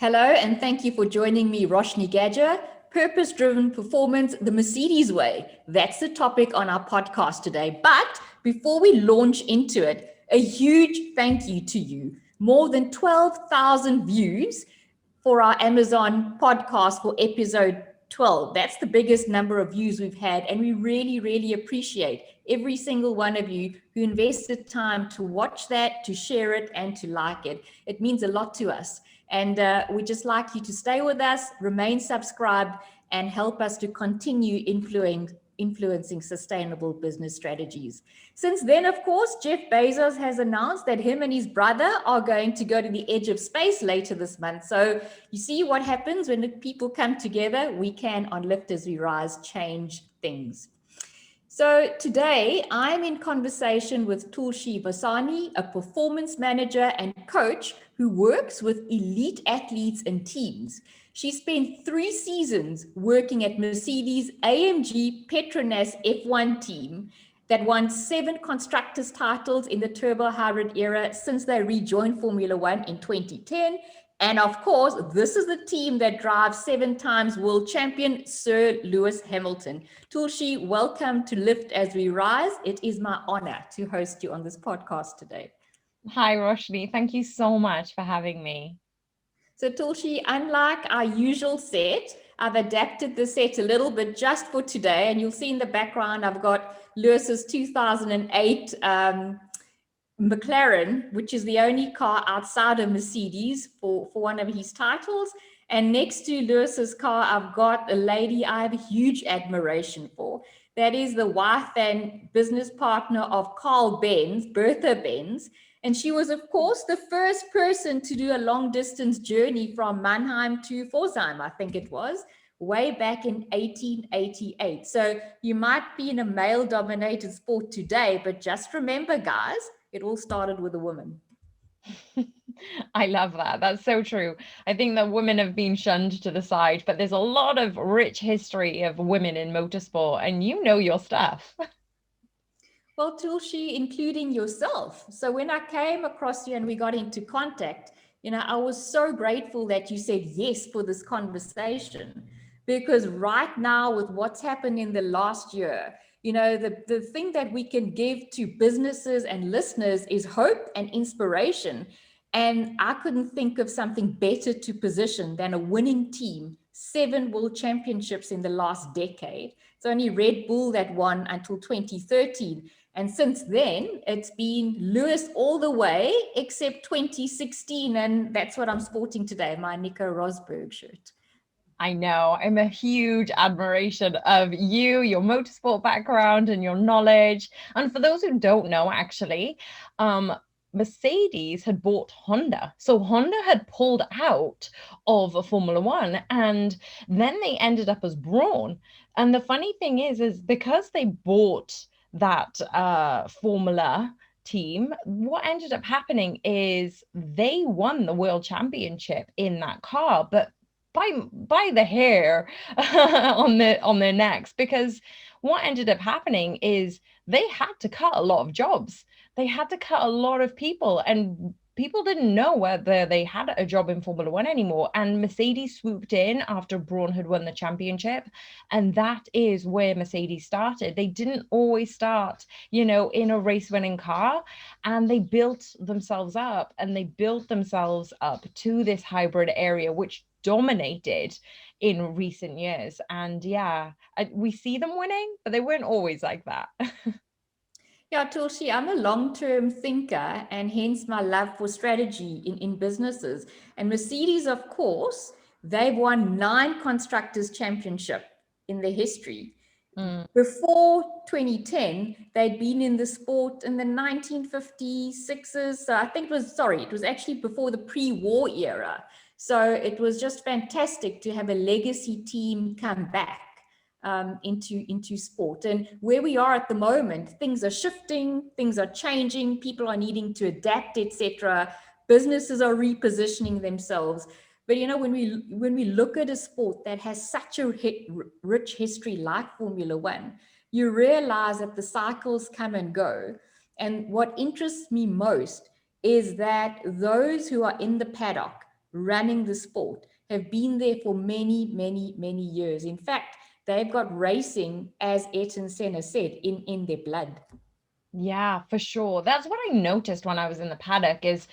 Hello, and thank you for joining me, Roshni Gajjar. Purpose-driven performance, the Mercedes way. That's the topic on our podcast today. But before we launch into it, a huge thank you to you. More than 12,000 views for our Amazon podcast for episode 12. That's the biggest number of views we've had. And we really, really appreciate every single one of you who invested time to watch that, to share it, and to like it. It means a lot to us. And we'd just like you to stay with us, remain subscribed, and help us to continue influencing sustainable business strategies. Since then, of course, Jeff Bezos has announced that him and his brother are going to go to the edge of space later this month. So you see what happens when people come together. We can, on Lift as We Rise, change things. So today I'm in conversation with Tulshi Varsani, a performance manager and coach who works with elite athletes and teams. She spent 3 seasons working at Mercedes AMG Petronas F1 team that won 7 constructors titles in the turbo hybrid era since they rejoined Formula One in 2010. And of course, this is the team that drives 7 times world champion Sir Lewis Hamilton. Tulshi, welcome to Lift as We Rise. It is my honor to host you on this podcast today. Hi, Roshni. Thank you so much for having me. So Tulshi, unlike our usual set, I've adapted the set a little bit just for today. And you'll see in the background, I've got Lewis's 2008 McLaren, which is the only car outside of Mercedes for one of his titles. And next to Lewis's car, I've got a lady I have a huge admiration for. That is the wife and business partner of Carl Benz, Bertha Benz. And she was, of course, the first person to do a long distance journey from Mannheim to Pforzheim, I think it was, way back in 1888. So you might be in a male dominated sport today, but just remember, guys, it all started with a woman. I love that. That's so true. I think that women have been shunned to the side, but there's a lot of rich history of women in motorsport, and you know your stuff. Well, Tulshi, including yourself. So when I came across you and we got into contact, I was so grateful that you said yes for this conversation, because right now with what's happened in the last year, the thing that we can give to businesses and listeners is hope and inspiration. And I couldn't think of something better to position than a winning team, 7 world championships in the last decade. It's only Red Bull that won until 2013. And since then, it's been Lewis all the way, except 2016. And that's what I'm sporting today, my Nico Rosberg shirt. I know. I'm a huge admiration of you, your motorsport background and your knowledge. And for those who don't know, actually, Mercedes had bought Honda. So Honda had pulled out of Formula One, and then they ended up as Brawn. And the funny thing is because they bought that Formula team, what ended up happening is they won the world championship in that car, but by the hair on their necks, because what ended up happening is they had to cut a lot of jobs. They had to cut a lot of people, and people didn't know whether they had a job in Formula One anymore. And Mercedes swooped in after Brawn had won the championship. And that is where Mercedes started. They didn't always start, in a race winning car. And they built themselves up to this hybrid area, which dominated in recent years. And we see them winning, but they weren't always like that. Yeah, Tulshi, I'm a long-term thinker, and hence my love for strategy in businesses. And Mercedes, of course, they've won 9 constructors championship in their history. Before 2010, they'd been in the sport in the 1956s. So I think it was actually before the pre-war era. So it was just fantastic to have a legacy team come back into sport. And where we are at the moment, things are shifting, things are changing, people are needing to adapt, etc. Businesses are repositioning themselves. But when we look at a sport that has such a rich history like Formula One, you realize that the cycles come and go. And what interests me most is that those who are in the paddock running the sport have been there for many, many, many years. In fact, they've got racing, as Ayrton Senna said, in their blood. Yeah, for sure. That's what I noticed when I was in the paddock is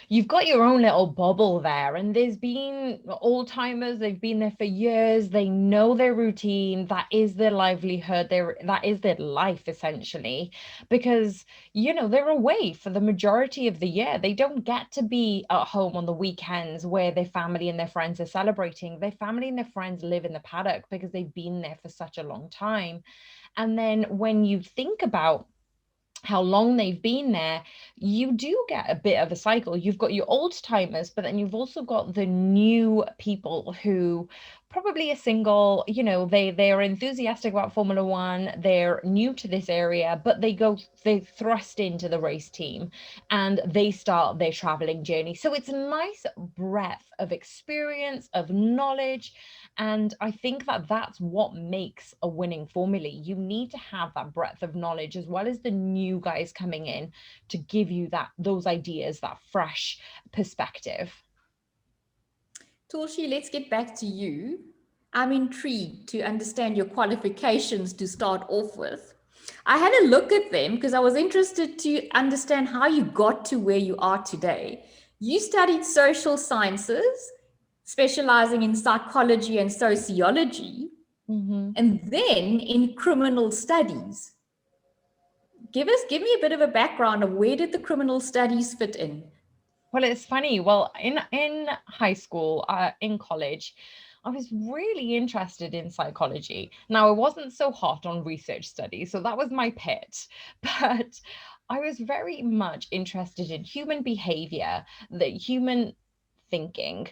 you've got your own little bubble there, and there's been old timers, they've been there for years, they know their routine, that is their livelihood, that is their life essentially, because they're away for the majority of the year. They don't get to be at home on the weekends where their family and their friends are celebrating. Their family and their friends live in the paddock because they've been there for such a long time. And then when you think about how long they've been there, you do get a bit of a cycle. You've got your old timers, but then you've also got the new people who probably are single, they're enthusiastic about Formula One, they're new to this area, but they thrust into the race team and they start their traveling journey. So it's a nice breadth of experience, of knowledge. And I think that that's what makes a winning formula. You need to have that breadth of knowledge as well as the new guys coming in to give you those ideas, that fresh perspective. Tulshi, let's get back to you. I'm intrigued to understand your qualifications to start off with. I had a look at them because I was interested to understand how you got to where you are today. You studied social sciences, specializing in psychology and sociology, Mm-hmm. and then in criminal studies. Give me a bit of a background of where did the criminal studies fit in? Well, it's funny. Well, in high school, in college, I was really interested in psychology. Now, I wasn't so hot on research studies, so that was my pit. But I was very much interested in human behavior, the human thinking.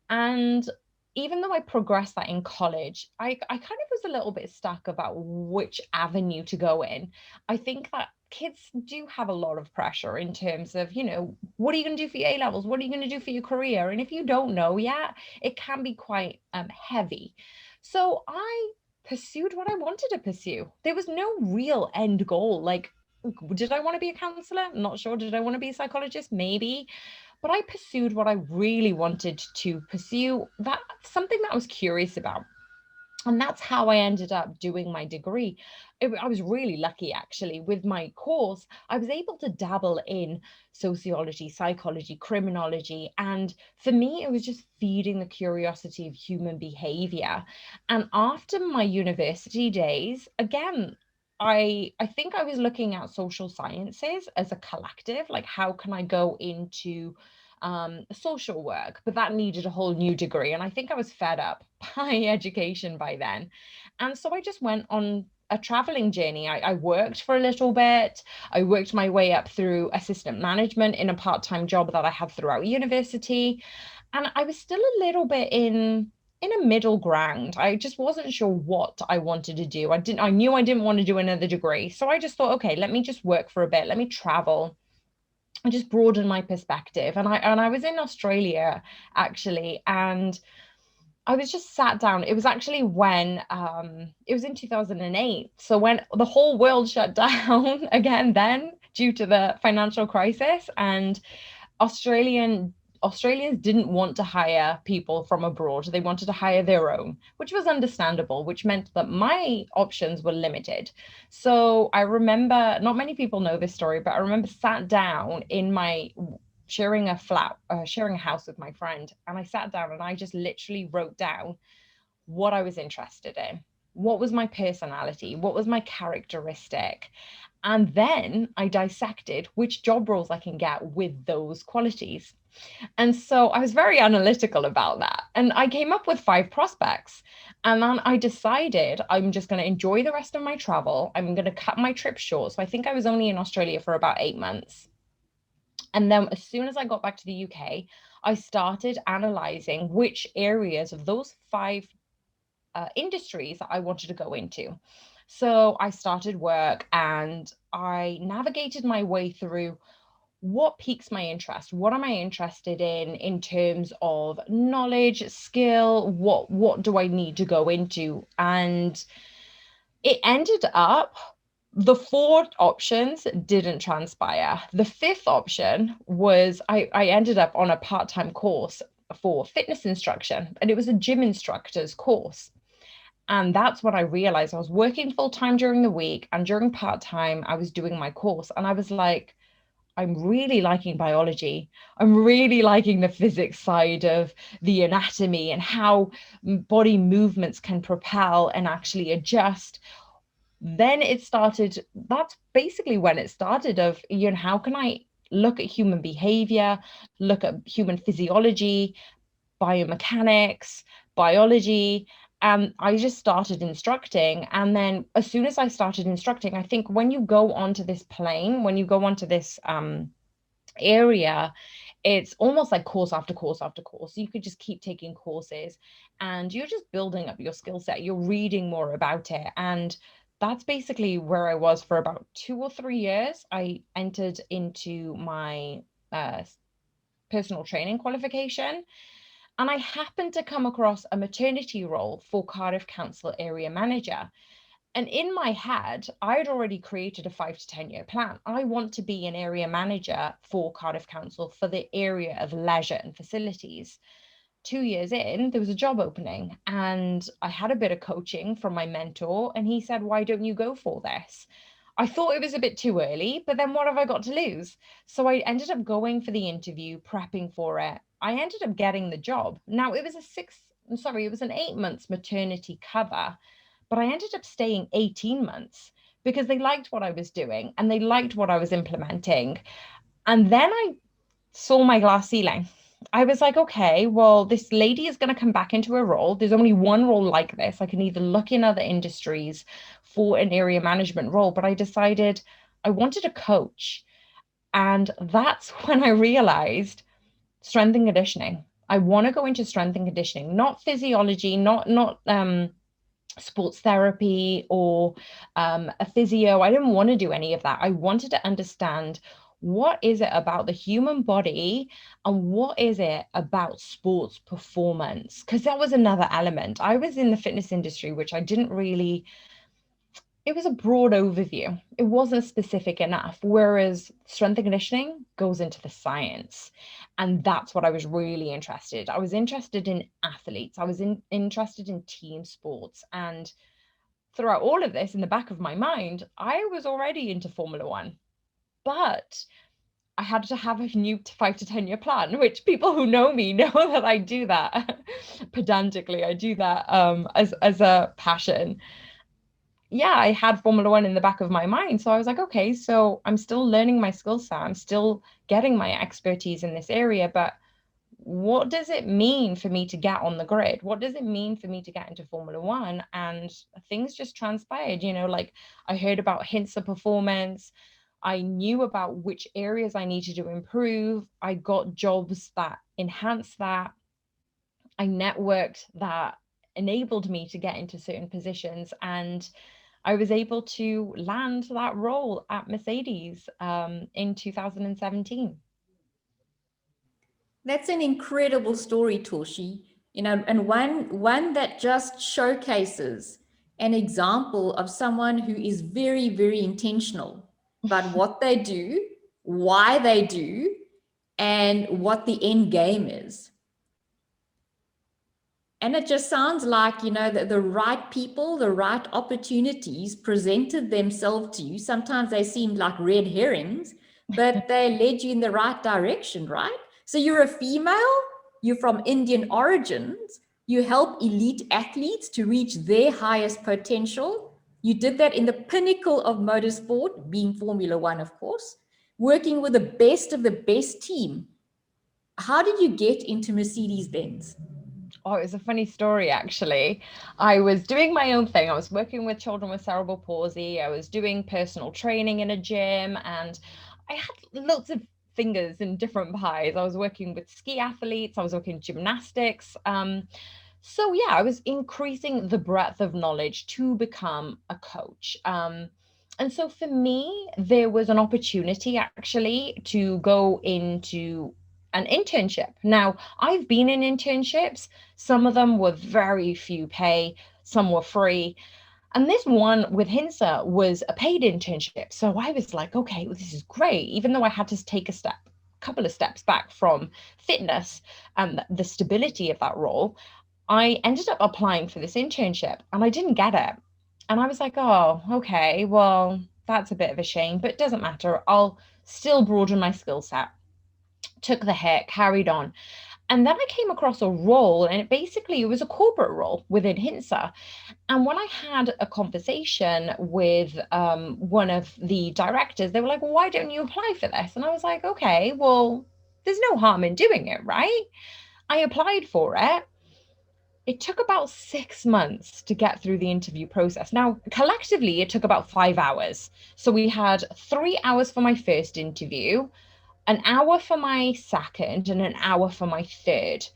And even though I progressed that in college, I kind of was a little bit stuck about which avenue to go in. I think that kids do have a lot of pressure in terms of, what are you going to do for your A levels? What are you going to do for your career? And if you don't know yet, it can be quite heavy. So I pursued what I wanted to pursue. There was no real end goal. Like, did I want to be a counselor? I'm not sure. Did I want to be a psychologist? Maybe. But I pursued what I really wanted to pursue, that something that I was curious about. And that's how I ended up doing my degree. I was really lucky, actually, with my course. I was able to dabble in sociology, psychology, criminology. And for me, it was just feeding the curiosity of human behavior. And after my university days, again, I think I was looking at social sciences as a collective, like how can I go into social work, but that needed a whole new degree. And I think I was fed up by education by then. And so I just went on a traveling journey. I worked for a little bit. I worked my way up through assistant management in a part-time job that I had throughout university. And I was still a little bit in a middle ground. I just wasn't sure what I wanted to do. I knew I didn't want to do another degree. So I just thought, okay, let me just work for a bit. Let me travel. I just broadened my perspective. And I was in Australia actually, and I was just sat down. It was actually when it was in 2008. So when the whole world shut down again then due to the financial crisis, and Australians didn't want to hire people from abroad. They wanted to hire their own, which was understandable, which meant that my options were limited. So I remember, not many people know this story, but I remember sat down in my sharing a house with my friend, and I sat down and I just literally wrote down what I was interested in, what was my personality, what was my characteristic. And then I dissected which job roles I can get with those qualities. And so I was very analytical about that. And I came up with 5 prospects. And then I decided I'm just going to enjoy the rest of my travel. I'm going to cut my trip short. So I think I was only in Australia for about 8 months. And then as soon as I got back to the UK, I started analyzing which areas of those 5 industries that I wanted to go into. So I started work and I navigated my way through what piques my interest. What am I interested in terms of knowledge, skill? What do I need to go into? And it ended up the 4 options didn't transpire. The 5th option was I ended up on a part-time course for fitness instruction, and it was a gym instructor's course. And that's what I realized. I was working full time during the week, and during part time, I was doing my course. And I was like, I'm really liking biology. I'm really liking the physics side of the anatomy and how body movements can propel and actually adjust. Then it started, that's basically when it started of, how can I look at human behavior, look at human physiology, biomechanics, biology. And I just started instructing. And then as soon as I started instructing, I think when you go onto this plane, when you go onto this area, it's almost like course after course after course. You could just keep taking courses and you're just building up your skill set. You're reading more about it. And that's basically where I was for about 2 or 3 years. I entered into my personal training qualification. And I happened to come across a maternity role for Cardiff Council area manager. And in my head, I had already created a 5 to 10 year plan. I want to be an area manager for Cardiff Council for the area of leisure and facilities. 2 years in, there was a job opening and I had a bit of coaching from my mentor. And he said, why don't you go for this? I thought it was a bit too early, but then what have I got to lose? So I ended up going for the interview, prepping for it. I ended up getting the job. Now it was it was an 8 months maternity cover, but I ended up staying 18 months because they liked what I was doing and they liked what I was implementing. And then I saw my glass ceiling. I was like, okay, well, this lady is going to come back into a role. There's only one role like this. I can either look in other industries for an area management role, but I decided I wanted a coach. And that's when I realized strength and conditioning. I want to go into strength and conditioning, not physiology, not sports therapy or a physio. I didn't want to do any of that. I wanted to understand what is it about the human body and what is it about sports performance? Because that was another element. I was in the fitness industry, which I didn't really, it was a broad overview. It wasn't specific enough. Whereas strength and conditioning goes into the science. And that's what I was really interested. I was interested in athletes. I was interested in team sports. And throughout all of this, in the back of my mind, I was already into Formula One. But I had to have a new 5 to 10 year plan, which people who know me know that I do that pedantically. I do that as a passion. Yeah, I had Formula One in the back of my mind. So I was like, okay, so I'm still learning my skill set. I'm still getting my expertise in this area, but what does it mean for me to get on the grid? What does it mean for me to get into Formula One? And things just transpired, like I heard about hints of performance. I knew about which areas I needed to improve. I got jobs that enhanced that. I networked that enabled me to get into certain positions. And I was able to land that role at Mercedes in 2017. That's an incredible story, Tulshi. And one that just showcases an example of someone who is very, very intentional about what they do, why they do, and what the end game is. And it just sounds like, that the right people, the right opportunities presented themselves to you. Sometimes they seemed like red herrings, but they led you in the right direction, right? So you're a female, you're from Indian origins, you help elite athletes to reach their highest potential. You did that in the pinnacle of motorsport, being Formula One, of course, working with the best of the best team. How did you get into Mercedes-Benz? Oh, it was a funny story, actually. I was doing my own thing. I was working with children with cerebral palsy. I was doing personal training in a gym, and I had lots of fingers in different pies. I was working with ski athletes. I was working gymnastics. So yeah, I was increasing the breadth of knowledge to become a coach. And so for me, there was an opportunity actually to go into an internship. Now, I've been in internships. Some of them were very few pay, some were free. And this one with Hinsa was a paid internship. So I was like, okay, well, this is great, even though I had to take a step couple of steps back from fitness and the stability of that role, I ended up applying for this internship and I didn't get it. And I was like, oh, okay, well, that's a bit of a shame, but it doesn't matter. I'll still broaden my skill set. Took the hit, carried on. And then I came across a role, and it was a corporate role within HINSA. And when I had a conversation with one of the directors, they were like, well, why don't you apply for this? And I was like, okay, well, there's no harm in doing it, right? I applied for it. It took about 6 months to get through the interview process. Now, collectively, it took about 5 hours. So we had 3 hours for my first interview, an hour for my second, and an hour for my third.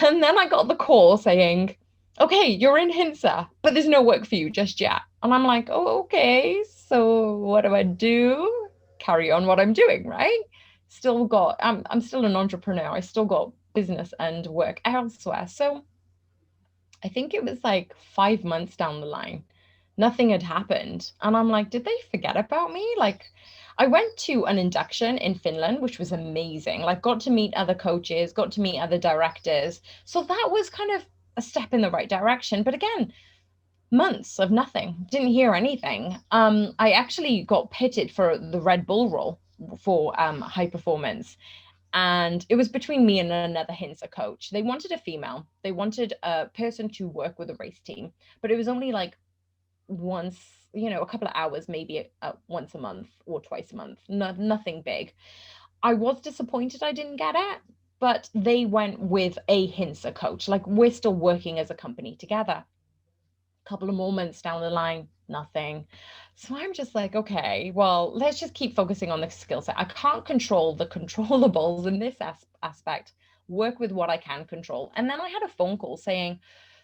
And then I got the call saying, okay, you're in HINSA, but there's no work for you just yet. And I'm like, oh, okay, so what do I do? Carry on what I'm doing, right? I'm still an entrepreneur. I still got business and work elsewhere. So I think it was like 5 months down the line, nothing had happened. And I'm like, did they forget about me? Like, I went to an induction in Finland, which was amazing. Like, got to meet other coaches, got to meet other directors. So that was kind of a step in the right direction. But again, months of nothing, didn't hear anything. I actually got pitted for the Red Bull role for high performance. And it was between me and another HINSA coach. They wanted a female. They wanted a person to work with a race team, but it was only like once, a couple of hours, maybe once a month or twice a month. Nothing big. I was disappointed I didn't get it, but they went with a HINSA coach. Like, we're still working as a company together. A couple of more months down the line, nothing. So I'm just like, okay, well, let's just keep focusing on the skill set. I can't control the controllables in this aspect. Work with what I can control. And then I had a phone call saying,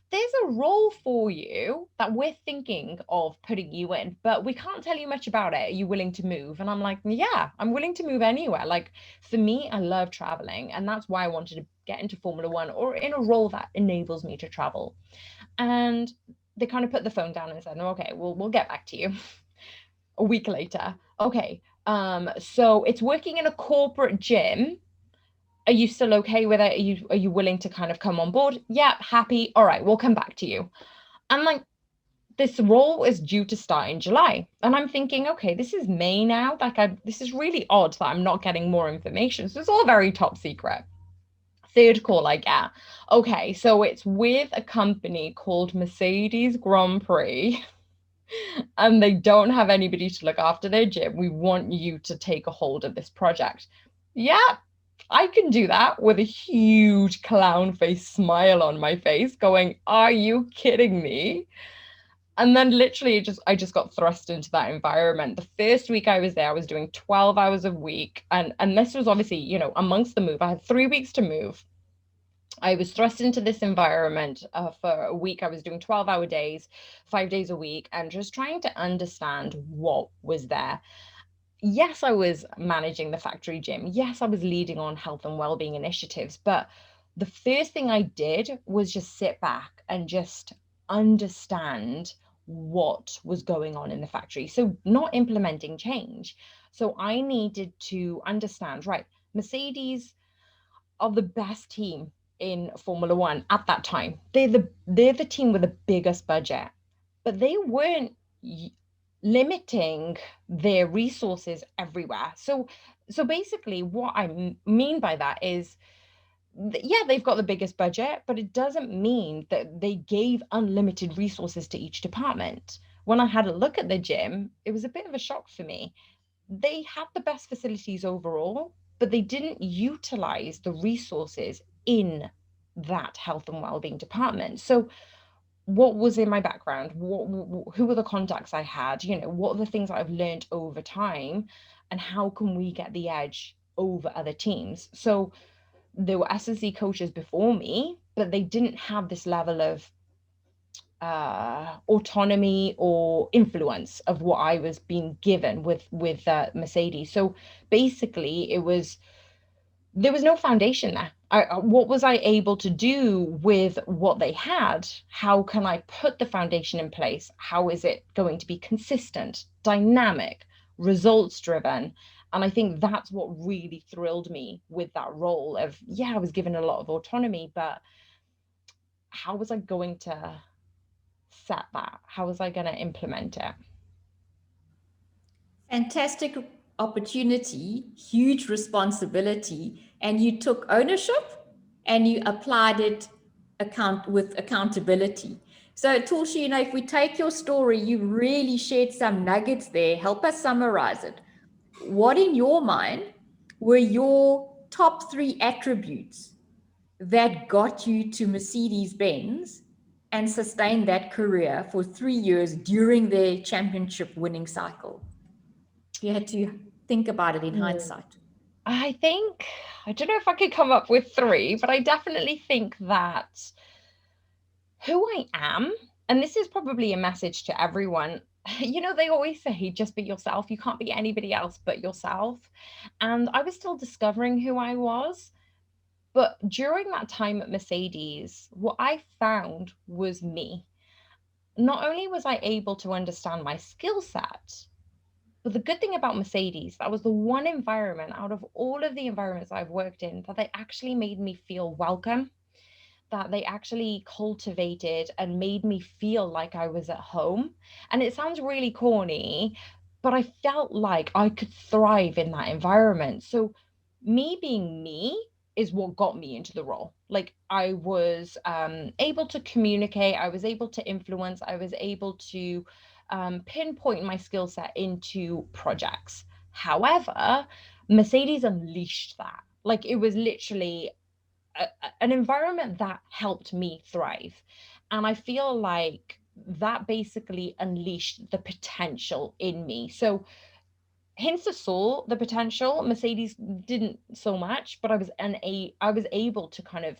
there's a role for you that we're thinking of putting you in, but we can't tell you much about it. Are you willing to move? And I'm like, yeah, I'm willing to move anywhere. Like, for me, I love traveling. And that's why I wanted to get into Formula One or in a role that enables me to travel. And they kind of put the phone down and said, okay, we'll get back to you. A week later. Okay. So it's working in a corporate gym. Are you still okay with it? Are you willing to kind of come on board? Yeah, happy. All right, we'll come back to you. And like, this role is due to start in July. And I'm thinking, okay, this is May now. This is really odd that I'm not getting more information. So it's all very top secret. Third call I get. Okay, so it's with a company called Mercedes Grand Prix. And they don't have anybody to look after their gym. We want you to take a hold of this project. Yeah, I can do that, with a huge clown face smile on my face, going, are you kidding me? And then literally I just got thrust into that environment. The first week I was there, I was doing 12 hours a week. And this was obviously, amongst the move. I had 3 weeks to move. I was thrust into this environment for a week. I was doing 12-hour days, 5 days a week, and just trying to understand what was there. Yes, I was managing the factory gym. Yes, I was leading on health and well-being initiatives. But the first thing I did was just sit back and just understand what was going on in the factory. So not implementing change. So I needed to understand, right, Mercedes are the best team in Formula One at that time. They're the team with the biggest budget, but they weren't limiting their resources everywhere. So basically what I mean by that is, yeah, they've got the biggest budget, but it doesn't mean that they gave unlimited resources to each department. When I had a look at the gym, it was a bit of a shock for me. They had the best facilities overall, but they didn't utilize the resources in that health and well-being department. So what was in my background? Who were the contacts I had? What are the things that I've learned over time, and how can we get the edge over other teams? So there were S&C coaches before me, but they didn't have this level of autonomy or influence of what I was being given with Mercedes. So basically, there was no foundation there. What was I able to do with what they had? How can I put the foundation in place? How is it going to be consistent, dynamic, results driven? And I think that's what really thrilled me with that role of, yeah, I was given a lot of autonomy, but how was I going to set that? How was I going to implement it? Fantastic opportunity, huge responsibility, and you took ownership and you applied it with accountability. So, Tulshi, if we take your story, you really shared some nuggets there. Help us summarize it. What, in your mind, were your top 3 attributes that got you to Mercedes-Benz and sustained that career for 3 years during their championship winning cycle? If you had to think about it in hindsight. I think, I don't know if I could come up with 3, but I definitely think that who I am, and this is probably a message to everyone, they always say, just be yourself. You can't be anybody else but yourself. And I was still discovering who I was. But during that time at Mercedes, what I found was me. Not only was I able to understand my skill set, but the good thing about Mercedes, that was the one environment out of all of the environments I've worked in that they actually made me feel welcome, that they actually cultivated and made me feel like I was at home. And it sounds really corny, but I felt like I could thrive in that environment. So me being me is what got me into the role. Like I was able to communicate, I was able to influence, I was able to pinpoint my skill set into projects. However, Mercedes unleashed that. Like it was literally an environment that helped me thrive. And I feel like that basically unleashed the potential in me. So Hinsa saw the potential, Mercedes didn't so much, but I was able to kind of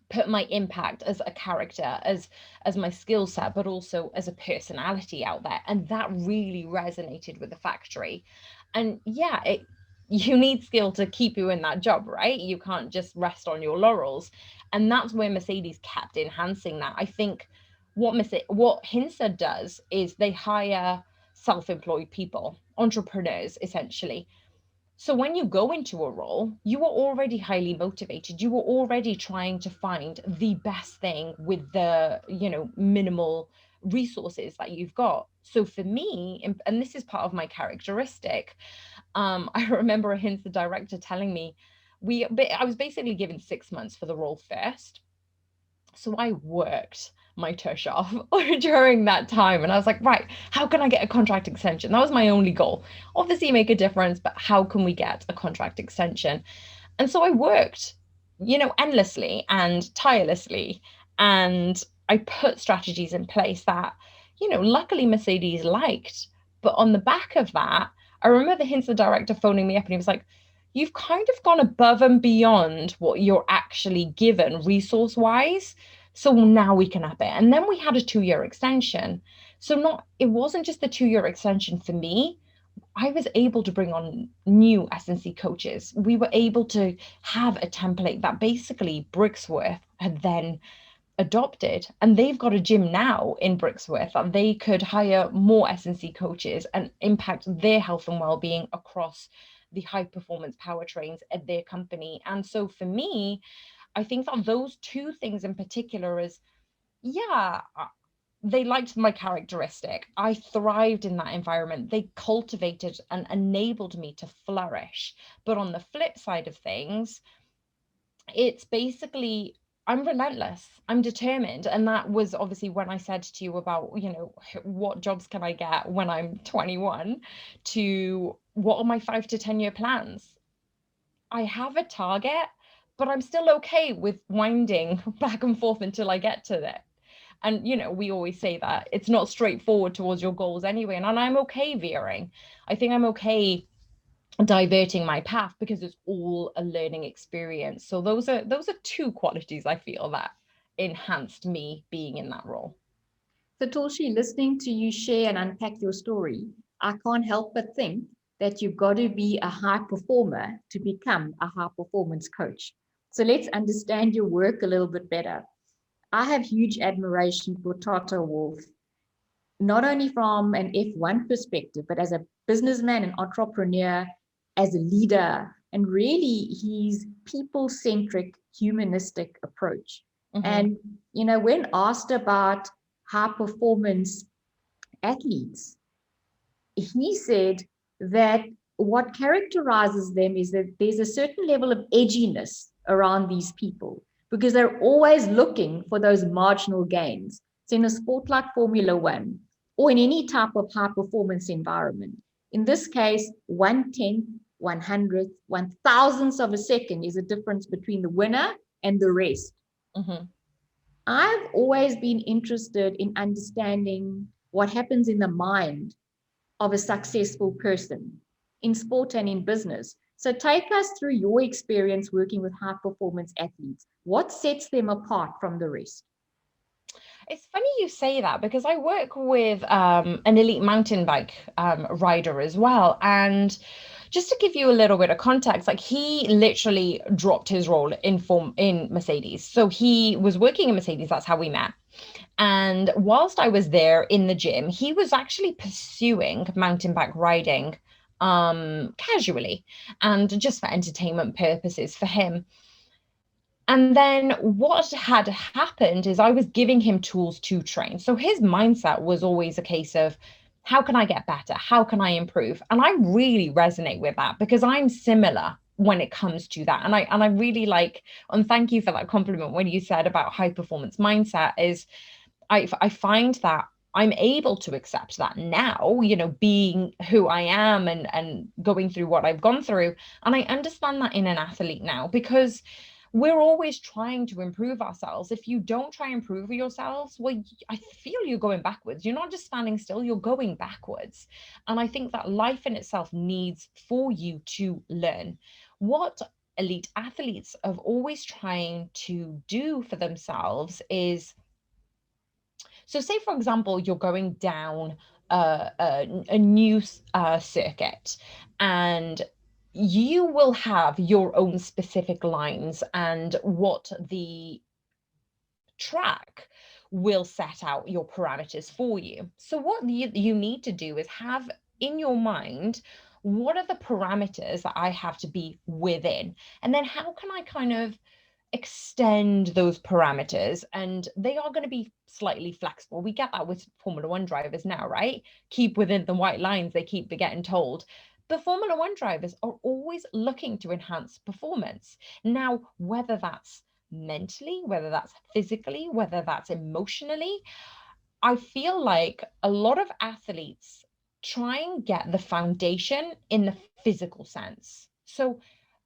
put my impact as a character, as my skill set, but also as a personality out there. And that really resonated with the factory. And yeah, you need skill to keep you in that job, right? You can't just rest on your laurels. And that's where Mercedes kept enhancing that. I think what Hinsa does is they hire self-employed people, entrepreneurs essentially. So when you go into a role, you are already highly motivated. You are already trying to find the best thing with the, minimal resources that you've got. So for me, and this is part of my characteristic, I remember a Hinsa director telling me, I was basically given 6 months for the role first. So I worked my tush off during that time. And I was like, right, how can I get a contract extension? That was my only goal. Obviously make a difference, but how can we get a contract extension? And so I worked, endlessly and tirelessly. And I put strategies in place that, luckily Mercedes liked. But on the back of that, I remember the Hinsa director phoning me up and he was like, you've kind of gone above and beyond what you're actually given resource wise. So now we can up it. And then we had a 2-year extension. So it wasn't just the 2-year extension for me. I was able to bring on new S&C coaches. We were able to have a template that basically Brixworth had then adopted, and they've got a gym now in Brixworth that they could hire more S&C coaches and impact their health and well-being across the high performance powertrains at their company. And so for me, I think that those 2 things in particular is, yeah, they liked my characteristic. I thrived in that environment. They cultivated and enabled me to flourish. But on the flip side of things, it's basically I'm relentless, I'm determined. And that was obviously when I said to you about, what jobs can I get when I'm 21, to what are my 5 to 10 year plans. I have a target, but I'm still okay with winding back and forth until I get to it. And we always say that it's not straightforward towards your goals anyway, and I'm okay veering. I think I'm okay diverting my path because it's all a learning experience. So those are 2 qualities I feel that enhanced me being in that role. So, Tulshi, listening to you share and unpack your story, I can't help but think that you've got to be a high performer to become a high performance coach. So let's understand your work a little bit better. I have huge admiration for Toto Wolff, not only from an F1 perspective, but as a businessman and entrepreneur. as a leader, and really his people-centric, humanistic approach. And, when asked about high performance athletes, he said that what characterizes them is that there's a certain level of edginess around these people because they're always looking for those marginal gains. So in a sport like Formula One or in any type of high performance environment, in this case, 1/10, 100th, 1,000th of a second is a difference between the winner and the rest. I've always been interested in understanding what happens in the mind of a successful person in sport and in business. So take us through your experience working with high performance athletes. What sets them apart from the rest? It's funny you say that because I work with an elite mountain bike rider as well. And just to give you a little bit of context, like he literally dropped his role in Mercedes. So he was working in Mercedes. That's how we met. And whilst I was there in the gym, he was actually pursuing mountain bike riding casually and just for entertainment purposes for him. And then what had happened is I was giving him tools to train. So his mindset was always a case of, how can I get better? How can I improve? And I really resonate with that because I'm similar when it comes to that. And I really like, and thank you for that compliment when you said about high performance mindset is I find that I'm able to accept that now, being who I am and going through what I've gone through. And I understand that in an athlete now because we're always trying to improve ourselves. If you don't try and improve yourselves, well, I feel you're going backwards. You're not just standing still, you're going backwards. And I think that life in itself needs for you to learn. What elite athletes are always trying to do for themselves is, so say, for example, you're going down a new circuit and you will have your own specific lines and what the track will set out your parameters for you. So what you need to do is have in your mind, what are the parameters that I have to be within? And then how can I kind of extend those parameters? And they are going to be slightly flexible. We get that with Formula One drivers now, right? Keep within the white lines, they keep getting told. But Formula One drivers are always looking to enhance performance. Now, whether that's mentally, whether that's physically, whether that's emotionally, I feel like a lot of athletes try and get the foundation in the physical sense. So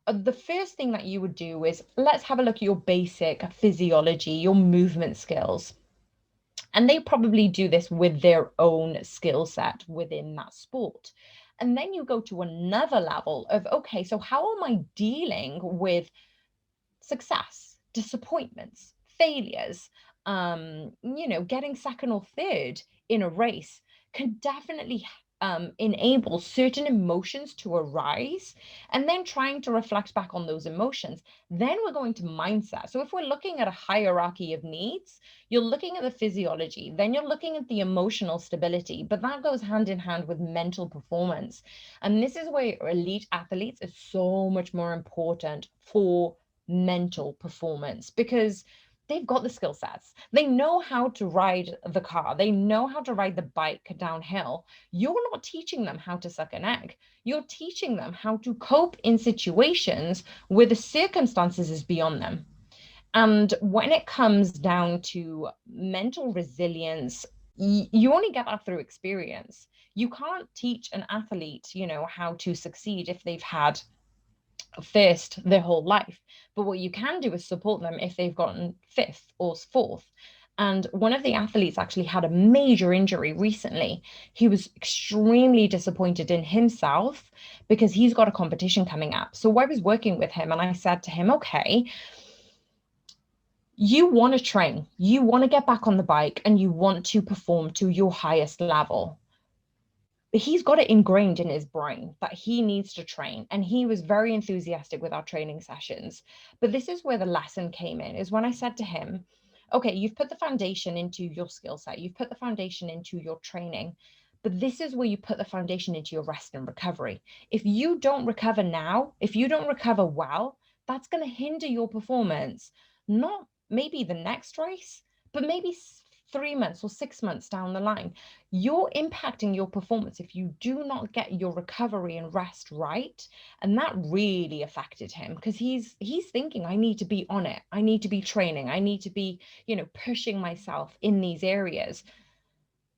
the first thing that you would do is let's have a look at your basic physiology, your movement skills. And they probably do this with their own skill set within that sport. And then you go to another level of, okay, so how am I dealing with success, disappointments, failures? Getting second or third in a race can definitely enable certain emotions to arise, and then trying to reflect back on those emotions. Then we're going to mindset. So if we're looking at a hierarchy of needs, you're looking at the physiology, then you're looking at the emotional stability, but that goes hand in hand with mental performance. And this is where elite athletes is so much more important for mental performance because they've got the skill sets. They know how to ride the car. They know how to ride the bike downhill. You're not teaching them how to suck an egg. You're teaching them how to cope in situations where the circumstances is beyond them. And when it comes down to mental resilience, you only get that through experience. You can't teach an athlete, how to succeed if they've had first their whole life. But what you can do is support them if they've gotten fifth or fourth. And one of the athletes actually had a major injury recently. He was extremely disappointed in himself because he's got a competition coming up. So I was working with him and I said to him, okay, you want to train, you want to get back on the bike and you want to perform to your highest level. He's got it ingrained in his brain that he needs to train. And he was very enthusiastic with our training sessions. But this is where the lesson came in, is when I said to him, okay, you've put the foundation into your skill set, you've put the foundation into your training, But this is where you put the foundation into your rest and recovery. If you don't recover now, if you don't recover well, that's going to hinder your performance, not maybe the next race, but maybe 3 months or 6 months down the line. You're impacting your performance if you do not get your recovery and rest right. And that really affected him, because he's thinking, I need to be on it. I need to be training. I need to be, pushing myself in these areas.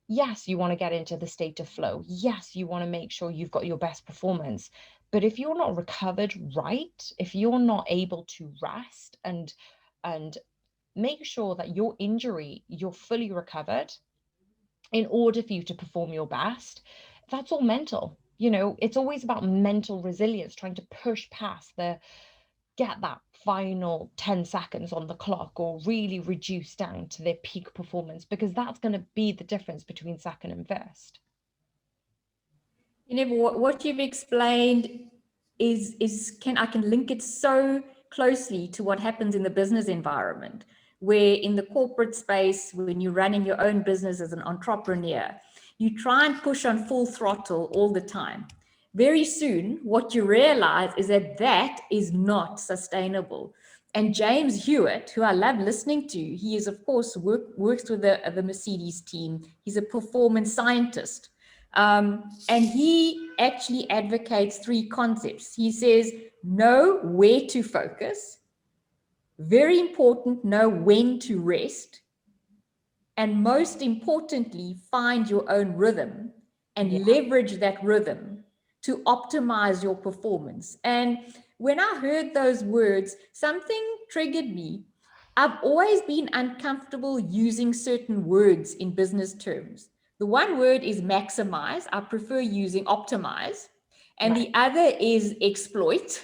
Yes, you want to get into the state of flow. Yes, you want to make sure you've got your best performance. But if you're not recovered right, if you're not able to rest and make sure that your injury, you're fully recovered in order for you to perform your best, that's all mental. It's always about mental resilience, trying to push past get that final 10 seconds on the clock, or really reduce down to their peak performance, because that's going to be the difference between second and first. What you've explained I can link it so closely to what happens in the business environment, where in the corporate space, when you're running your own business as an entrepreneur, you try and push on full throttle all the time. Very soon, what you realize is that is not sustainable. And James Hewitt, who I love listening to, he is, of course, works with the Mercedes team. He's a performance scientist. And he actually advocates 3 concepts. He says, know where to focus. Very important, know when to rest. And most importantly, find your own rhythm and leverage that rhythm to optimize your performance. And when I heard those words, something triggered me. I've always been uncomfortable using certain words in business terms. The one word is maximize. I prefer using optimize. And the other is exploit.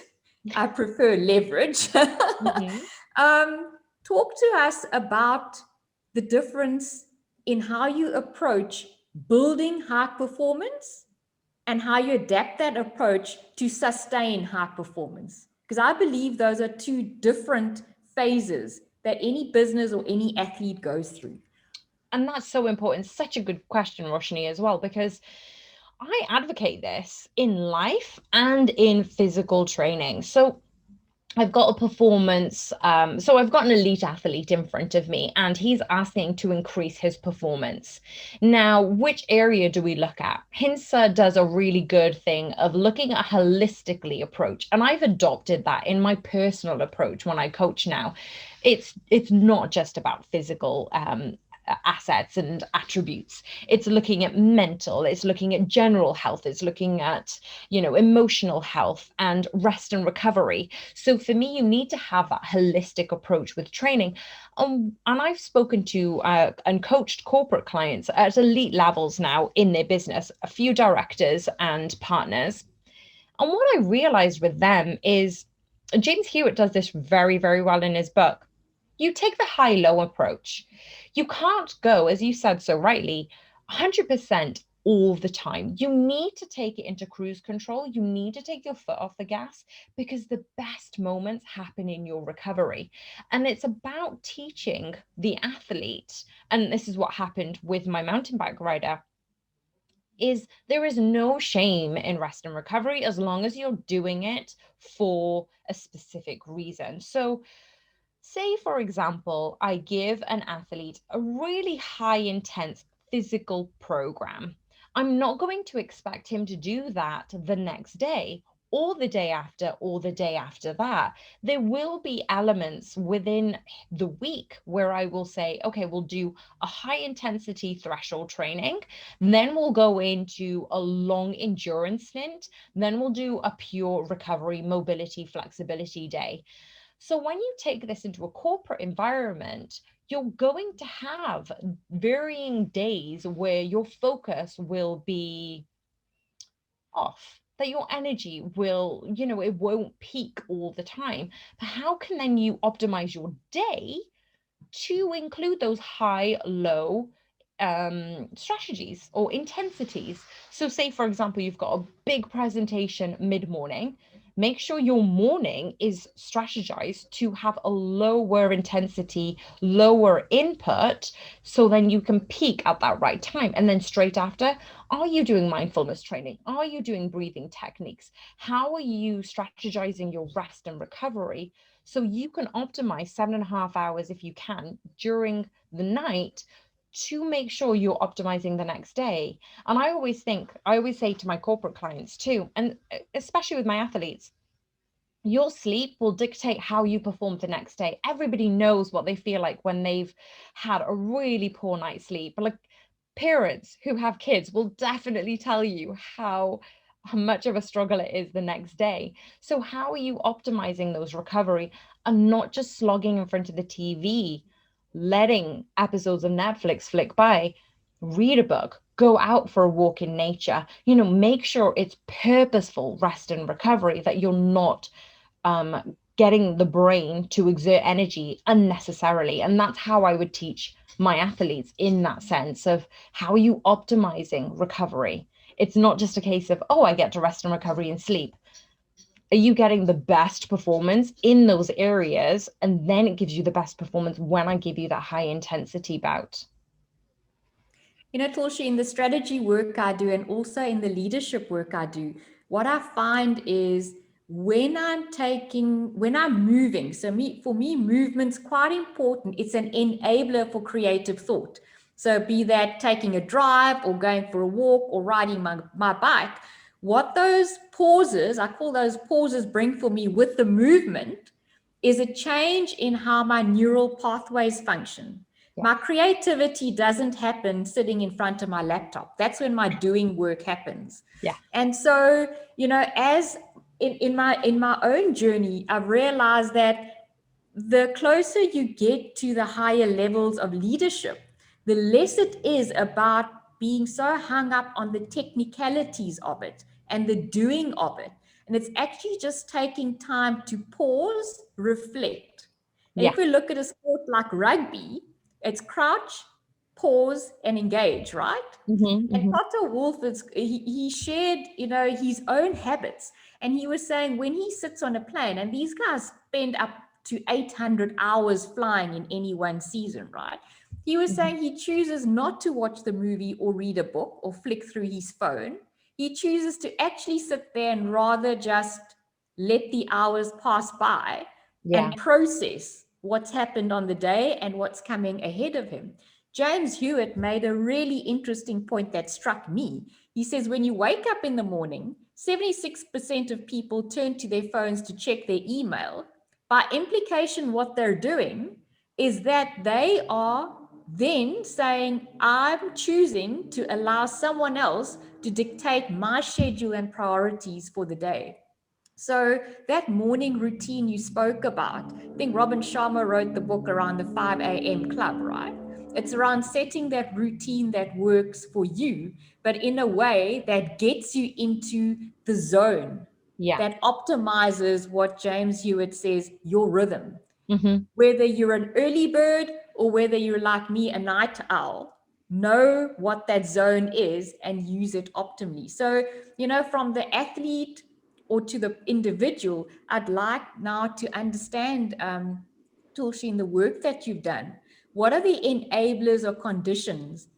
I prefer leverage. Talk to us about the difference in how you approach building high performance and how you adapt that approach to sustain high performance. Because I believe those are 2 different phases that any business or any athlete goes through. And that's so important. Such a good question, Roshni, as well, because I advocate this in life and in physical training. So I've got a performance, so I've got an elite athlete in front of me, and he's asking to increase his performance. Now, which area do we look at? Hinsa does a really good thing of looking at a holistically approach, and I've adopted that in my personal approach when I coach now. It's not just about physical assets and attributes. It's looking at mental, it's looking at general health, it's looking at, emotional health and rest and recovery. So for me, you need to have that holistic approach with training. And I've spoken to and coached corporate clients at elite levels now in their business, a few directors and partners. And what I realized with them is, James Hewitt does this very, very well in his book. You take the high-low approach. You can't go, as you said so rightly, 100% all the time. You need to take it into cruise control. You need to take your foot off the gas, because the best moments happen in your recovery. And it's about teaching the athlete, and this is what happened with my mountain bike rider, is there is no shame in rest and recovery as long as you're doing it for a specific reason. So say, for example, I give an athlete a really high intense physical program. I'm not going to expect him to do that the next day or the day after or the day after that. There will be elements within the week where I will say, okay, we'll do a high intensity threshold training, then we'll go into a long endurance stint, then we'll do a pure recovery, mobility, flexibility day. So when you take this into a corporate environment, you're going to have varying days where your focus will be off, that your energy will, it won't peak all the time. But how can then you optimize your day to include those high-low strategies or intensities? So say, for example, you've got a big presentation mid-morning. make sure your morning is strategized to have a lower intensity, lower input, so then you can peak at that right time. And then straight after, are you doing mindfulness training? Are you doing breathing techniques? How are you strategizing your rest and recovery so you can optimize 7.5 hours if you can during the night to make sure you're optimizing the next day? And I always say to my corporate clients too, and especially with my athletes, your sleep will dictate how you perform the next day. Everybody knows what they feel like when they've had a really poor night's sleep. Like, parents who have kids will definitely tell you how much of a struggle it is the next day. So how are you optimizing those recovery and not just slogging in front of the TV, letting episodes of Netflix flick by? Read a book, go out for a walk in nature, make sure it's purposeful rest and recovery, that you're not getting the brain to exert energy unnecessarily. And that's how I would teach my athletes, in that sense of how are you optimizing recovery. It's not just a case of, oh, I get to rest and recovery and sleep. Are you getting the best performance in those areas? And then it gives you the best performance when I give you that high intensity bout. Tulshi, in the strategy work I do and also in the leadership work I do, what I find is when I'm moving, for me, movement's quite important. It's an enabler for creative thought. So be that taking a drive or going for a walk or riding my bike, what those pauses, I call those pauses, bring for me with the movement is a change in how my neural pathways function. My creativity doesn't happen sitting in front of my laptop. That's when my doing work happens. Yeah. And so, as in my own journey, I've realized that the closer you get to the higher levels of leadership, the less it is about being so hung up on the technicalities of it and the doing of it. And it's actually just taking time to pause, reflect. And Yeah. if we look at a sport like rugby, it's crouch, pause, and engage, right? Mm-hmm, And mm-hmm. Toto Wolff, he shared, his own habits. And he was saying when he sits on a plane, and these guys spend up to 800 hours flying in any one season, right? He was saying he chooses not to watch the movie or read a book or flick through his phone. He chooses to actually sit there and rather just let the hours pass by Yeah. and process what's happened on the day and what's coming ahead of him. James Hewitt made a really interesting point that struck me. He says, when you wake up in the morning, 76% of people turn to their phones to check their email. By implication, what they're doing is that they are then saying, I'm choosing to allow someone else to dictate my schedule and priorities for the day. So that morning routine you spoke about, I think Robin Sharma wrote the book around the 5 a.m. club, right? It's around setting that routine that works for you, but in a way that gets you into the zone, Yeah. that optimizes what James Hewitt says, your rhythm. Mm-hmm. Whether you're an early bird or whether you're like me, a night owl, know what that zone is and use it optimally. So, from the athlete or to the individual, I'd like now to understand, Tulshi, in the work that you've done, what are the enablers or conditions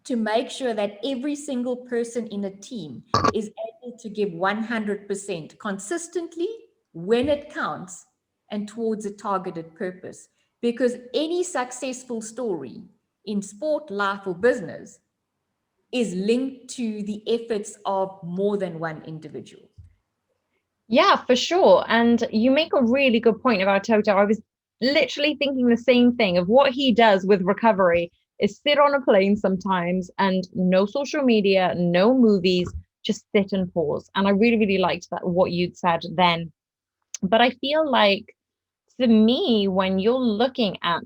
to make sure that every single person in a team is able to give 100% consistently when it counts and towards a targeted purpose? Because any successful story in sport, life, or business is linked to the efforts of more than one individual. Yeah, for sure. And you make a really good point about Toto. I was literally thinking the same thing of what he does with recovery is sit on a plane sometimes and no social media, no movies, just sit and pause. And I really, really liked that what you'd said then. But I feel like for me, when you're looking at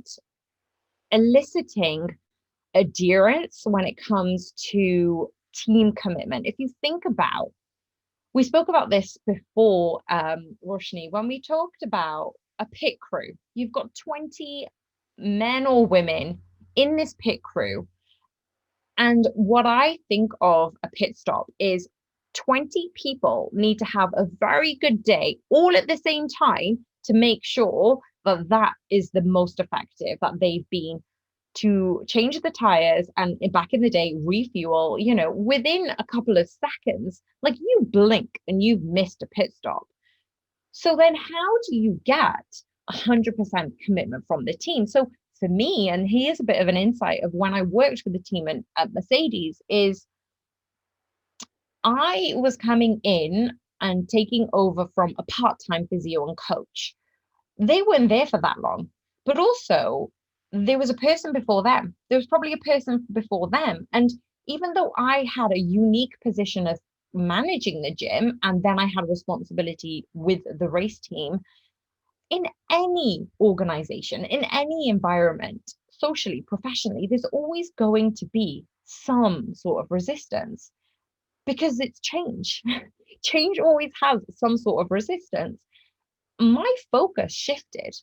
eliciting adherence when it comes to team commitment, if you think about, we spoke about this before, Roshni, when we talked about a pit crew. You've got 20 men or women in this pit crew. And what I think of a pit stop is 20 people need to have a very good day all at the same time to make sure that that is the most effective that they've been to change the tires and back in the day refuel, within a couple of seconds. Like, you blink and you've missed a pit stop. So then how do you get 100% commitment from the team? So for me, and here's a bit of an insight of when I worked with the team at Mercedes, is I was coming in and taking over from a part-time physio and coach. They weren't there for that long, but also there was a person before them. There was probably a person before them. And even though I had a unique position of managing the gym, and then I had responsibility with the race team, in any organization, in any environment, socially, professionally, there's always going to be some sort of resistance because it's change. Change always has some sort of resistance. My focus shifted.